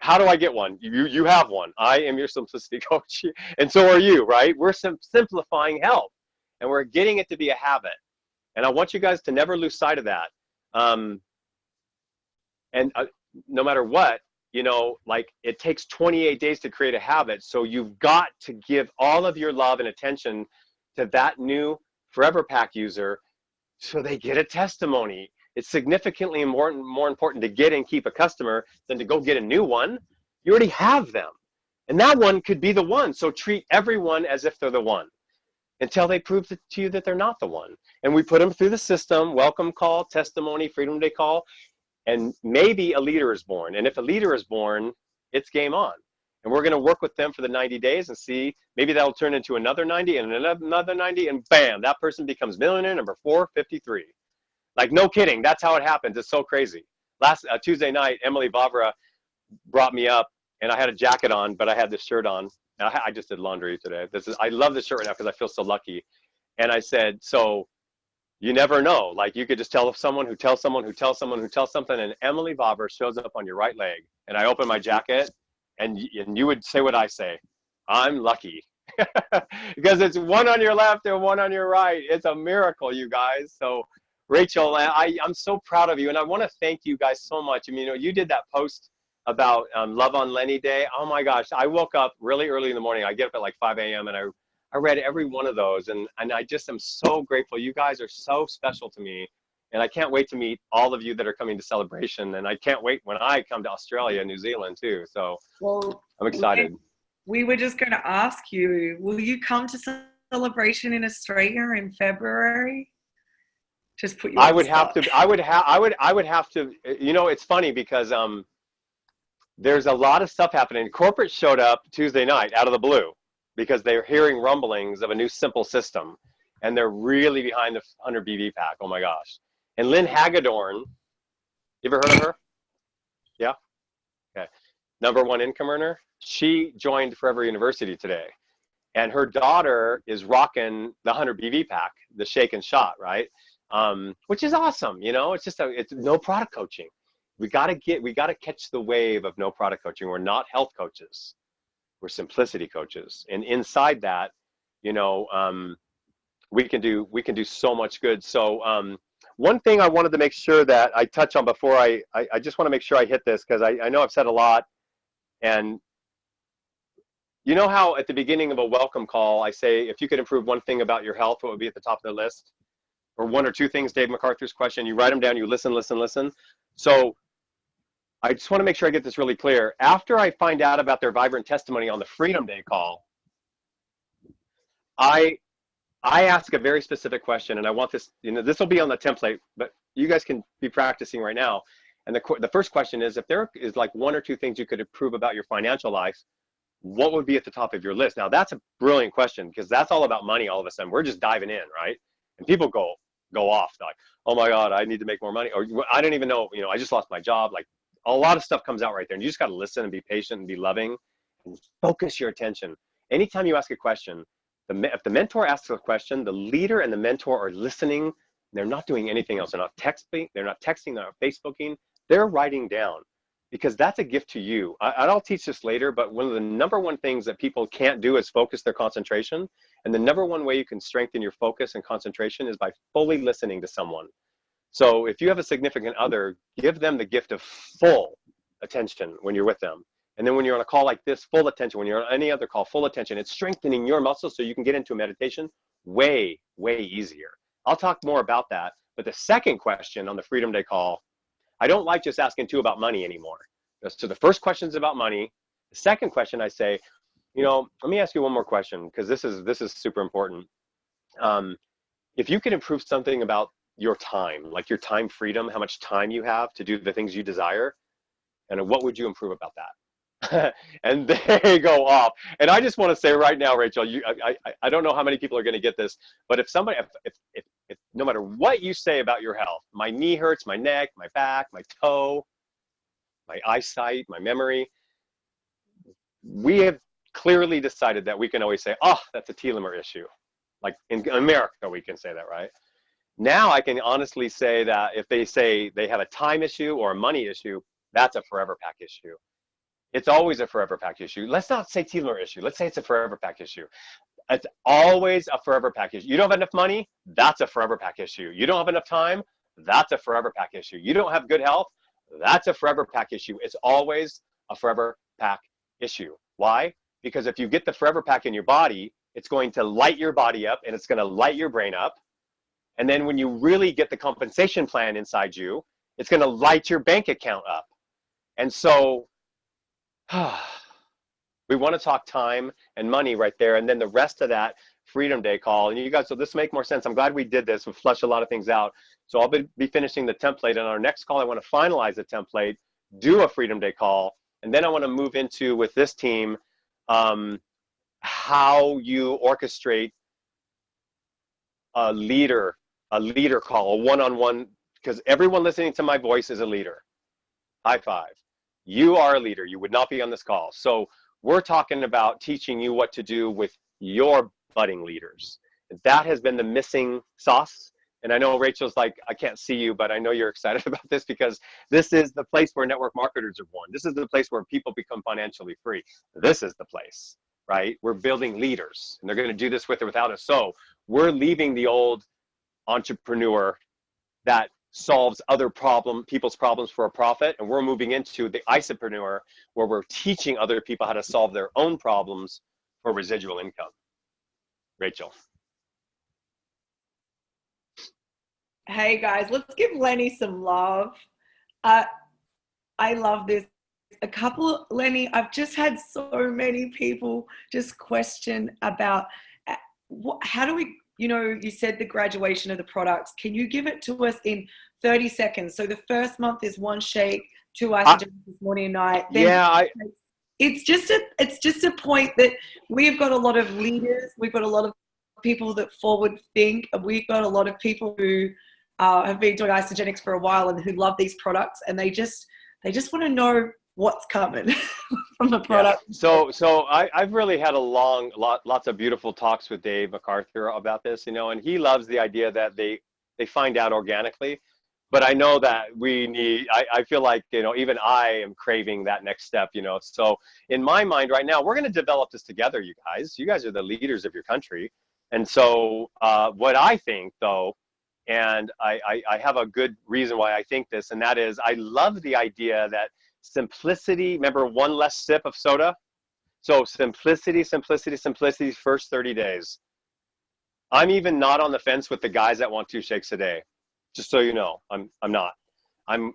how do I get one? You have one. I am your simplicity coach, and so are you, right? We're simplifying health, and we're getting it to be a habit. And I want you guys to never lose sight of that. Um, and no matter what, like it takes 28 days to create a habit. So you've got to give all of your love and attention to that new Forever Pack user so they get a testimony. It's significantly more important to get and keep a customer than to go get a new one. You already have them. And that one could be the one. So treat everyone as if they're the one until they prove to you that they're not the one. And we put them through the system, welcome call, testimony, Freedom Day call, and maybe a leader is born. And if a leader is born, it's game on. And we're going to work with them for the 90 days and see, maybe that'll turn into another 90 and another 90, and bam, that person becomes millionaire number 453. Like, no kidding, that's how it happens. It's so crazy. Last Tuesday night, Emily Bavra brought me up, and I had a jacket on, but I had this shirt on. I just did laundry today. I love this shirt right now because I feel so lucky. And I said, so you never know. Like, you could just tell someone who tells someone who tells someone who tells something, and Emily Bavra shows up on your right leg. And I open my jacket, and you would say what I say. I'm lucky. Because it's one on your left and one on your right. It's a miracle, you guys. So, Rachel, I'm so proud of you. And I want to thank you guys so much. I mean, you did that post about Love on Lenny Day. Oh my gosh, I woke up really early in the morning. I get up at like 5 a.m. and I read every one of those, and I just am so grateful. You guys are so special to me, and I can't wait to meet all of you that are coming to Celebration, and I can't wait when I come to Australia and New Zealand too. So well, I'm excited. We were just going to ask you, will you come to Celebration in Australia in February? Just put you on the spot. I would have to. It's funny because there's a lot of stuff happening. Corporate showed up Tuesday night out of the blue because they're hearing rumblings of a new simple system, and they're really behind the 100 BB pack. Oh my gosh. And Lynn Hagedorn, you ever heard of her? Yeah? Okay. #1 income earner. She joined Forever University today, and her daughter is rocking the 100 BB pack, the shake and shot, right? Which is awesome. It's just it's no product coaching. We got to catch the wave of no product coaching. We're not health coaches. We're simplicity coaches. And inside that, we can do so much good. So one thing I wanted to make sure that I touch on before I just want to make sure I hit this, because I know I've said a lot. And you know how at the beginning of a welcome call, I say, if you could improve one thing about your health, what would be at the top of the list? Or one or two things, Dave MacArthur's question. You write them down, you listen. So I just want to make sure I get this really clear. After I find out about their vibrant testimony on the Freedom Day call, I ask a very specific question, and I want this, this will be on the template, but you guys can be practicing right now. And the first question is, if there is like one or two things you could improve about your financial life, what would be at the top of your list? Now, that's a brilliant question, because that's all about money all of a sudden. We're just diving in, right? And people go off like, oh my God, I need to make more money. Or I don't even know, I just lost my job. Like, a lot of stuff comes out right there. And you just got to listen and be patient and be loving and focus your attention. Anytime you ask a question, if the mentor asks a question, the leader and the mentor are listening. They're not doing anything else. They're not texting, they're not Facebooking. They're writing down, because that's a gift to you. I'll teach this later, but one of the #1 things that people can't do is focus their concentration. And the #1 way you can strengthen your focus and concentration is by fully listening to someone. So if you have a significant other, give them the gift of full attention when you're with them. And then when you're on a call like this, full attention. When you're on any other call, full attention. It's strengthening your muscles so you can get into a meditation way, way easier. I'll talk more about that. But the second question on the Freedom Day call, I don't like just asking about money anymore. So the first question is about money. The second question I say, let me ask you one more question, because this is super important. If you could improve something about your time, like your time freedom, how much time you have to do the things you desire, and what would you improve about that? And they go off. And I just want to say right now, Rachel, I don't know how many people are going to get this, but if no matter what you say about your health, my knee hurts, my neck, my back, my toe, my eyesight, my memory. We have clearly decided that we can always say, oh, that's a telomere issue. Like in America, we can say that, right? Now I can honestly say that if they say they have a time issue or a money issue, that's a forever pack issue. It's always a forever pack issue. Let's not say telomere issue. Let's say it's a forever pack issue. It's always a forever pack issue. You don't have enough money, that's a forever pack issue. You don't have enough time, that's a forever pack issue. You don't have good health, that's a forever pack issue. It's always a forever pack issue. Why? Because if you get the forever pack in your body, it's going to light your body up and it's going to light your brain up. And then when you really get the compensation plan inside you, it's going to light your bank account up. And so we want to talk time and money right there. And then the rest of that Freedom Day call. And you guys, so this make more sense. I'm glad we did this. We flushed a lot of things out. So I'll be finishing the template. And on our next call, I want to finalize the template, do a Freedom Day call. And then I want to move into, with this team, how you orchestrate a leader call, a one-on-one, because everyone listening to my voice is a leader. High five. You are a leader. You would not be on this call. So we're talking about teaching you what to do with your budding leaders. That has been the missing sauce. And I know Rachel's like, I can't see you, but I know you're excited about this because this is the place where network marketers are born. This is the place where people become financially free. This is the place, right? We're building leaders, and they're going to do this with or without us. So we're leaving the old entrepreneur that solves people's problems for a profit, and we're moving into the isopreneur, where we're teaching other people how to solve their own problems for residual income. Rachel. Hey guys, let's give Lenny some love. I love this. Lenny, I've just had so many people just question about how do we, you said the graduation of the products. Can you give it to us in 30 seconds? So the first month is 1 shake, 2 isogens morning and night. Then it's just a point that we've got a lot of leaders. We've got a lot of people that forward think. We've got a lot of people who have been doing isogenics for a while and who love these products, and they just want to know what's coming from the product. Yeah. So I've really had lots of beautiful talks with Dave MacArthur about this, and he loves the idea that they find out organically. But I know that I feel like, even I am craving that next step, So in my mind right now, we're going to develop this together, you guys. You guys are the leaders of your country. And so what I think, though, and I have a good reason why I think this, and that is I love the idea that simplicity, remember, one less sip of soda? So simplicity, first 30 days. I'm even not on the fence with the guys that want 2 shakes a day. Just so you know, I'm not. I'm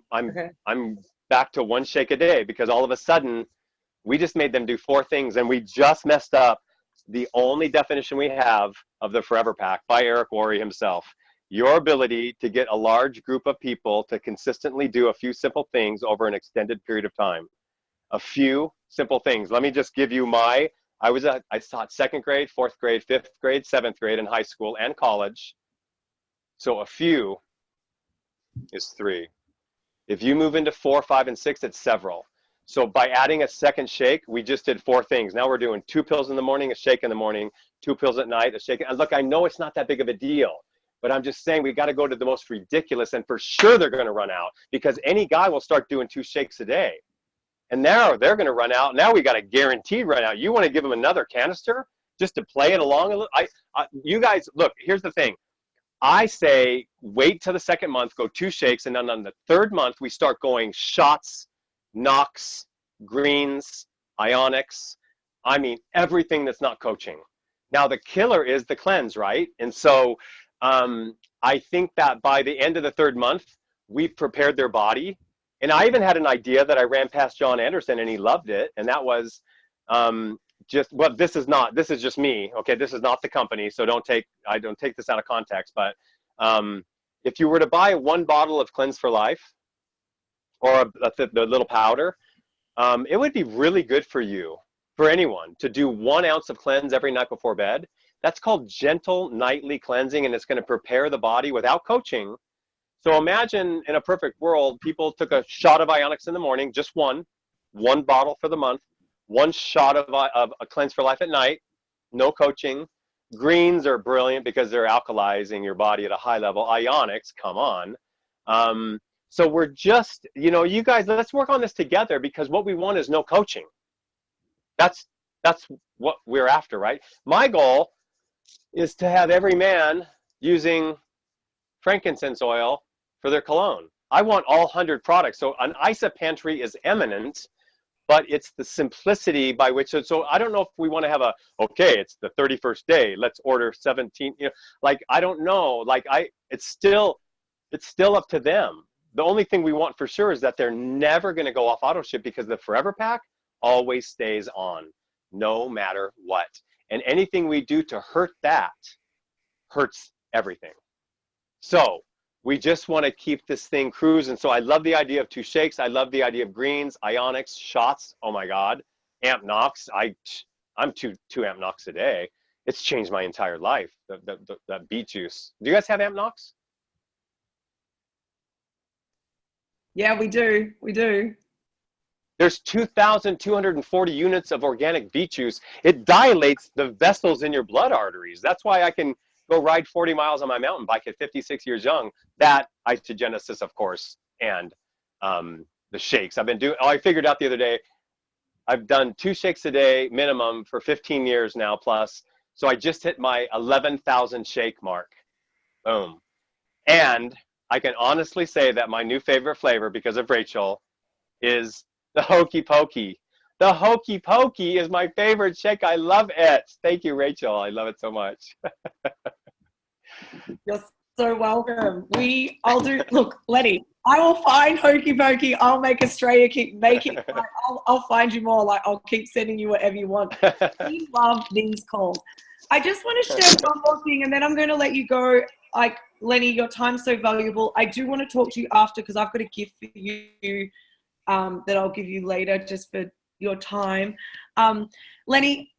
back to 1 shake a day, because all of a sudden we just made them do 4 things, and we just messed up the only definition we have of the Forever Pack by Eric Worre himself. Your ability to get a large group of people to consistently do a few simple things over an extended period of time. A few simple things. Let me just give you I taught 2nd grade, 4th grade, 5th grade, 7th grade in high school and college. So a few is 3. If you move into 4, 5, and 6, it's several. So by adding a second shake, we just did 4 things. Now we're doing 2 pills in the morning, a shake in the morning, 2 pills at night, a shake. And look, I know it's not that big of a deal, but I'm just saying we got to go to the most ridiculous, and for sure they're going to run out, because any guy will start doing 2 shakes a day. And now they're going to run out. Now we got a guaranteed run out. You want to give them another canister just to play it along a little? You guys, look, here's the thing. I say wait till the 2nd month, go 2 shakes, and then on the 3rd month we start going shots, knocks, greens, ionics. I mean, everything that's not coaching. Now the killer is the cleanse, right? And so I think that by the end of the 3rd month, we've prepared their body. And I even had an idea that I ran past John Anderson, and he loved it. And that was this is just me. Okay, this is not the company, so I don't take this out of context. But if you were to buy 1 bottle of Cleanse for Life, or the little powder, it would be really good for you, for anyone, to do 1 ounce of cleanse every night before bed. That's called gentle nightly cleansing, and it's going to prepare the body without coaching So imagine in a perfect world, people took a shot of Ionics in the morning, just one bottle for the month, one shot of a Cleanse for Life at night, no coaching. Greens are brilliant because they're alkalizing your body at a high level. Ionics, come on. So we're just, you guys, let's work on this together, because what we want is no coaching. That's what we're after, right? My goal is to have every man using frankincense oil for their cologne. I want all 100 products. So an ISA pantry is eminent, but it's the simplicity by which, so I don't know if we want to have okay, it's the 31st day, let's order 17, like, I don't know, it's still up to them. The only thing we want for sure is that they're never going to go off auto ship, because the Forever Pack always stays on, no matter what. And anything we do to hurt that hurts everything. So we just want to keep this thing cruising. So I love the idea of 2 shakes. I love the idea of greens, Ionics, shots. Oh my God, Amp Nox. I'm 2 Amp Nox a day. It's changed my entire life. That beet juice. Do you guys have Amp Nox? Yeah, we do. We do. There's 2,240 units of organic beet juice. It dilates the vessels in your blood arteries. That's why I can go ride 40 miles on my mountain bike at 56 years young. That isogenesis, of course, and the shakes. I figured out the other day, I've done 2 shakes a day minimum for 15 years now plus. So I just hit my 11,000 shake mark. Boom. And I can honestly say that my new favorite flavor, because of Rachel, is the Hokey Pokey. The Hokey Pokey is my favorite shake. I love it. Thank you, Rachel. I love it so much. You're so welcome. Look, Lenny, I will find Hokey Pokey. I'll make Australia make it. I'll find you more. I'll keep sending you whatever you want. We love these calls. I just want to share one more thing, and then I'm going to let you go. Lenny, your time's so valuable. I do want to talk to you after, because I've got a gift for you that I'll give you later, just for your time. Lenny,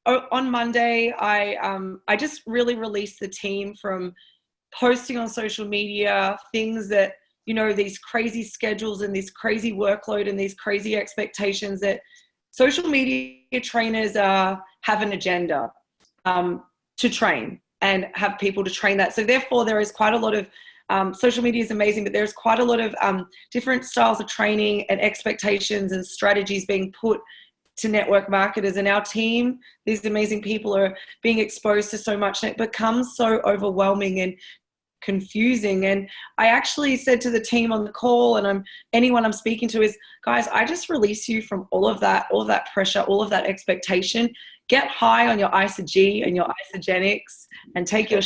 on Monday, I just really released the team from posting on social media things that, these crazy schedules and this crazy workload and these crazy expectations that social media trainers have an agenda to train and have people to train that. So therefore, there is quite a lot of social media is amazing, but there's quite a lot of different styles of training and expectations and strategies being put to network marketers. And our team, these amazing people, are being exposed to so much, and it becomes so overwhelming and confusing. And I actually said to the team on the call, and anyone I'm speaking to, is, guys, I just release you from all of that pressure, all of that expectation. Get high on your ISA-G and your isogenics, and take your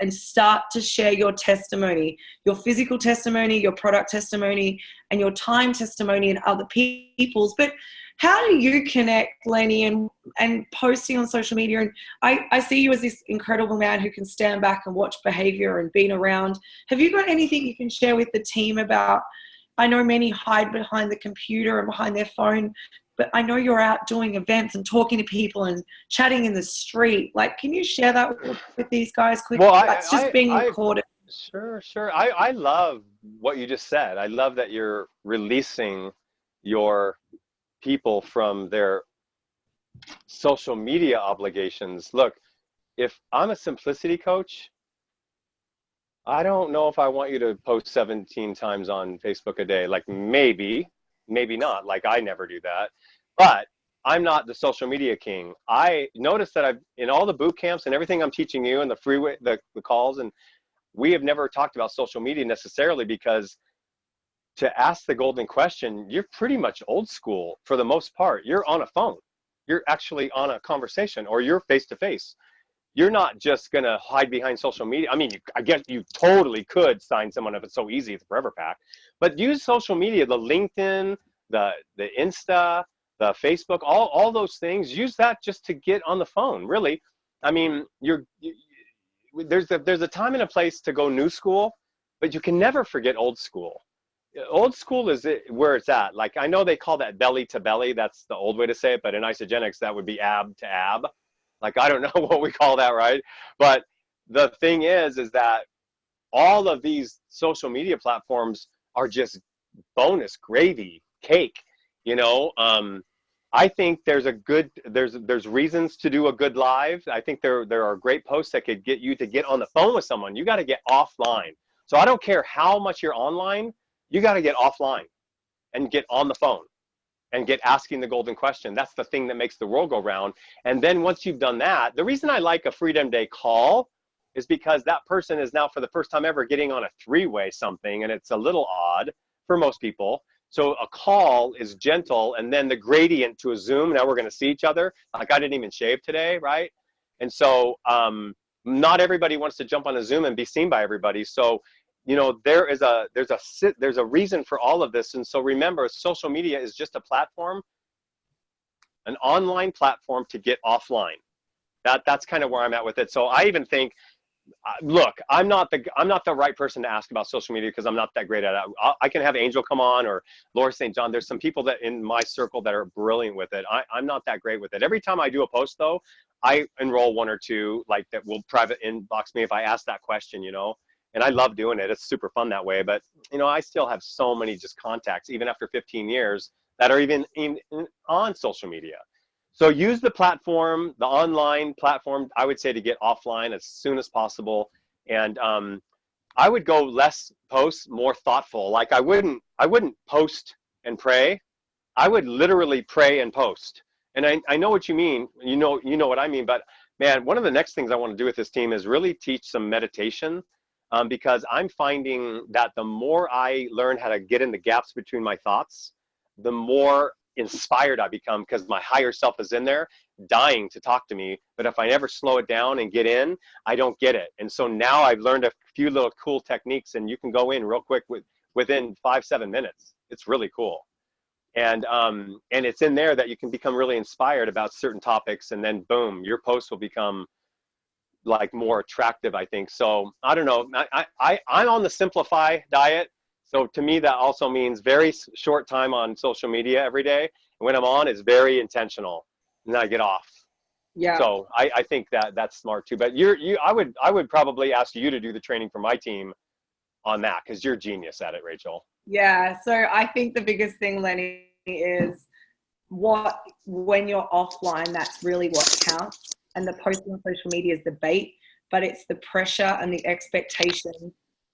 and start to share your testimony, your physical testimony, your product testimony, and your time testimony and other people's. But how do you connect, Lenny, and posting on social media? And I see you as this incredible man who can stand back and watch behavior and being around. Have you got anything you can share with the team about? I know many hide behind the computer and behind their phone, but I know you're out doing events and talking to people and chatting in the street. Can you share that with these guys quickly? Well, That's just being recorded. Sure. I love what you just said. I love that you're releasing your people from their social media obligations. Look, if I'm a simplicity coach, I don't know if I want you to post 17 times on Facebook a day. Maybe not. I never do that. But I'm not the social media king. I noticed that in all the boot camps and everything I'm teaching you and the calls, and we have never talked about social media necessarily, because to ask the golden question, you're pretty much old school for the most part. You're on a phone. You're actually on a conversation, or you're face to face. You're not just going to hide behind social media. I mean, I guess you totally could sign someone if it's so easy at the Forever Pack, but use social media, the LinkedIn, the Insta, the Facebook, all those things. Use that just to get on the phone, really. I mean, there's a time and a place to go new school, but you can never forget old school. Old school is where it's at. I know they call that belly to belly. That's the old way to say it, but in isogenics, that would be ab to ab. I don't know what we call that, right? But the thing is that all of these social media platforms are just bonus gravy cake, you know. I think there's reasons to do a good live. I think there are great posts that could get you to get on the phone with someone. You got to get offline. So I don't care how much you're online, you got to get offline and get on the phone and get asking the golden question. That's the thing that makes the world go round. And then once you've done that, the reason I like a Freedom Day call is because that person is now for the first time ever getting on a three-way something, and it's a little odd for most people. So a call is gentle, and then the gradient to a Zoom, now we're gonna see each other. Like I didn't even shave today, right? And so not everybody wants to jump on a Zoom and be seen by everybody. So, you know, there's a reason for all of this. And so remember, social media is just a platform, an online platform to get offline. That's kind of where I'm at with it. So I even think, look, I'm not the right person to ask about social media because I'm not that great at it. I can have Angel come on or Laura St. John. There's some people that in my circle that are brilliant with it. I'm not that great with it. Every time I do a post though, I enroll one or two like that will private inbox me if I ask that question, you know, and I love doing it. It's super fun that way. But, you know, I still have so many just contacts, even after 15 years, that are even on social media. So use the platform, the online platform, I would say, to get offline as soon as possible. And I would go less posts, more thoughtful. Like I wouldn't post and pray. I would literally pray and post. And I know what you mean. You know what I mean. But man, one of the next things I want to do with this team is really teach some meditation, because I'm finding that the more I learn how to get in the gaps between my thoughts, the more inspired I become, because my higher self is in there dying to talk to me. But if I never slow it down and get in, I don't get it. And so now I've learned a few little cool techniques, and you can go in real quick within 5-7 minutes. It's really cool. And it's in there that you can become really inspired about certain topics, and then boom, your post will become like more attractive, I think. So I don't know. I'm on the simplify diet. So to me, that also means very short time on social media every day. And when I'm on, it's very intentional, and then I get off. Yeah. So I think that's smart too. But I would probably ask you to do the training for my team on that, because you're genius at it, Rachel. Yeah. So I think the biggest thing, Lenny, is when you're offline, that's really what counts. And the posting on social media is the bait, but it's the pressure and the expectation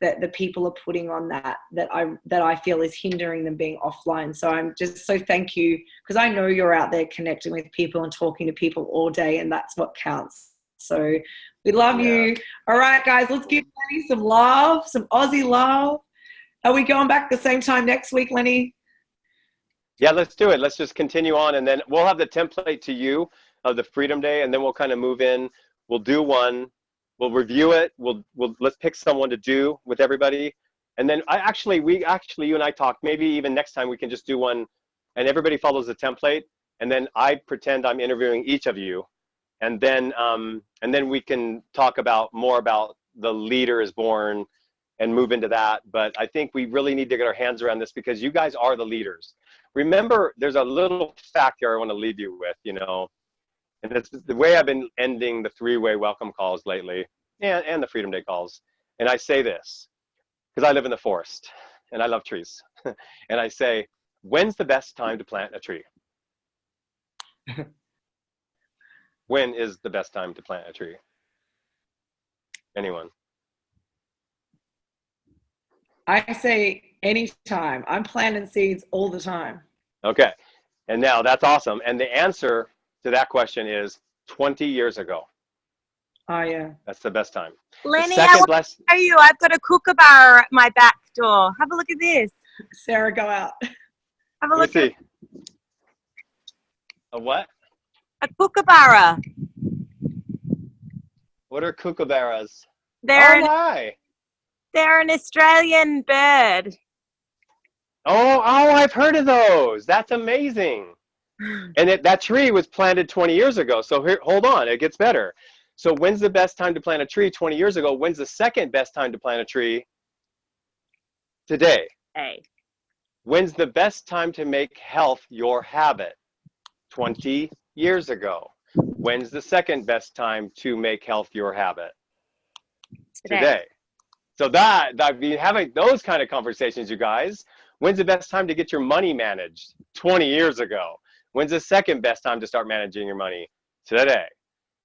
that the people are putting on that I feel is hindering them being offline. So I'm just so thank you, because I know you're out there connecting with people and talking to people all day, and that's what counts. So we love you. All right, guys, let's give Lenny some love, some Aussie love. Are we going back the same time next week, Lenny? Yeah, let's do it. Let's just continue on, and then we'll have the template to you of the Freedom Day, and then we'll kind of move in. We'll do one. We'll review it. Let's pick someone to do with everybody, and then you and I talked. Maybe even next time we can just do one, and everybody follows the template, and then I pretend I'm interviewing each of you, and then we can talk more about the leader is born, and move into that. But I think we really need to get our hands around this, because you guys are the leaders. Remember, there's a little fact here I want to leave you with, you know. And it's the way I've been ending the three-way welcome calls lately, and the Freedom Day calls. And I say this, because I live in the forest, and I love trees. And I say, when's the best time to plant a tree? When is the best time to plant a tree? Anyone? I say anytime. I'm planting seeds all the time. Okay. And now that's awesome. And the answer to that question is 20 years ago. Oh, yeah. That's the best time. Lenny, I want to show you. I've got a kookaburra at my back door. Have a look at this. Sarah, go out. Have a look at a what? A kookaburra. What are kookaburras? They're an Australian bird. Oh, I've heard of those. That's amazing. And that tree was planted 20 years ago. So here, hold on, it gets better. So when's the best time to plant a tree 20 years ago? When's the second best time to plant a tree today? Hey. When's the best time to make health your habit? 20 years ago. When's the second best time to make health your habit? Today. So I've been having those kind of conversations, you guys. When's the best time to get your money managed? 20 years ago. When's the second best time to start managing your money? Today.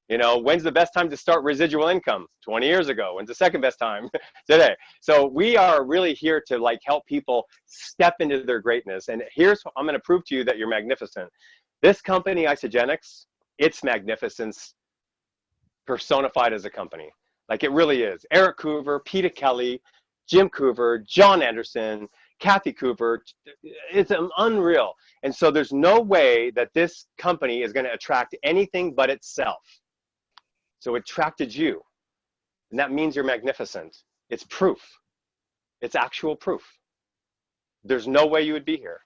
You know, when's the best time to start residual income? 20 years ago. When's the second best time? Today. So we are really here to like help people step into their greatness. And here's, I'm going to prove to you that you're magnificent. This company, Isogenics, it's magnificence personified as a company. Like it really is. Eric Coover, Peter Kelly, Jim Coover, John Anderson, Kathy Cooper. It's unreal. And so there's no way that this company is going to attract anything but itself. So it attracted you. And that means you're magnificent. It's proof. It's actual proof. There's no way you would be here.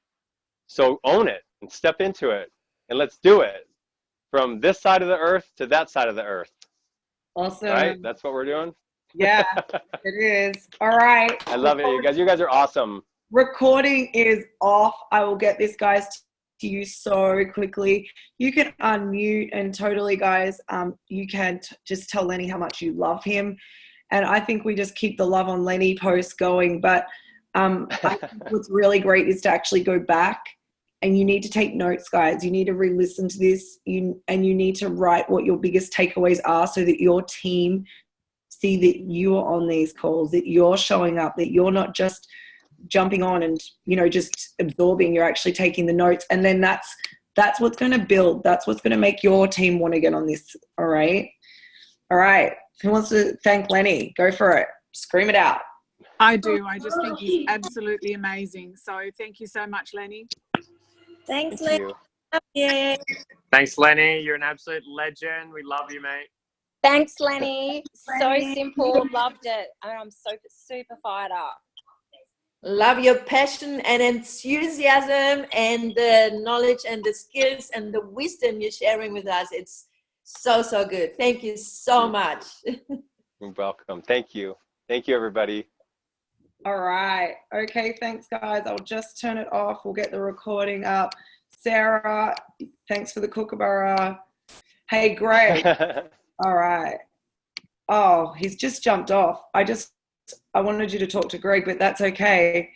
So own it and step into it. And let's do it from this side of the earth to that side of the earth. Awesome. Right? That's what we're doing? Yeah, it is. All right. I love it, you guys. You guys are awesome. Recording is off. I will get this, guys, to you so quickly. You can unmute and totally, guys, you can just tell Lenny how much you love him. And I think we just keep the love on Lenny post going. But I think what's really great is to actually go back, and you need to take notes, guys. You need to re-listen to this, and you need to write what your biggest takeaways are so that your team see that you're on these calls, that you're showing up, that you're not just jumping on and, you know, just absorbing. You're actually taking the notes. And then that's what's going to build. That's what's going to make your team want to get on this. All right. All right. Who wants to thank Lenny? Go for it. Scream it out. I do. I just think he's absolutely amazing. So thank you so much, Lenny. Thanks, Thank Lenny. you. Yeah. Thanks, Lenny. You're an absolute legend. We love you, mate. Thanks, Lenny. So simple. Loved it. I'm super fired up. Love your passion and enthusiasm and the knowledge and the skills and the wisdom you're sharing with us. It's so good. Thank you so much. You're welcome. Thank you. Thank you, everybody. All right. Okay, thanks, guys. I'll just turn it off. We'll get the recording up. Sarah, thanks for the kookaburra. Hey, Greg. All right. Oh, he's just jumped off. I wanted you to talk to Greg, but that's okay.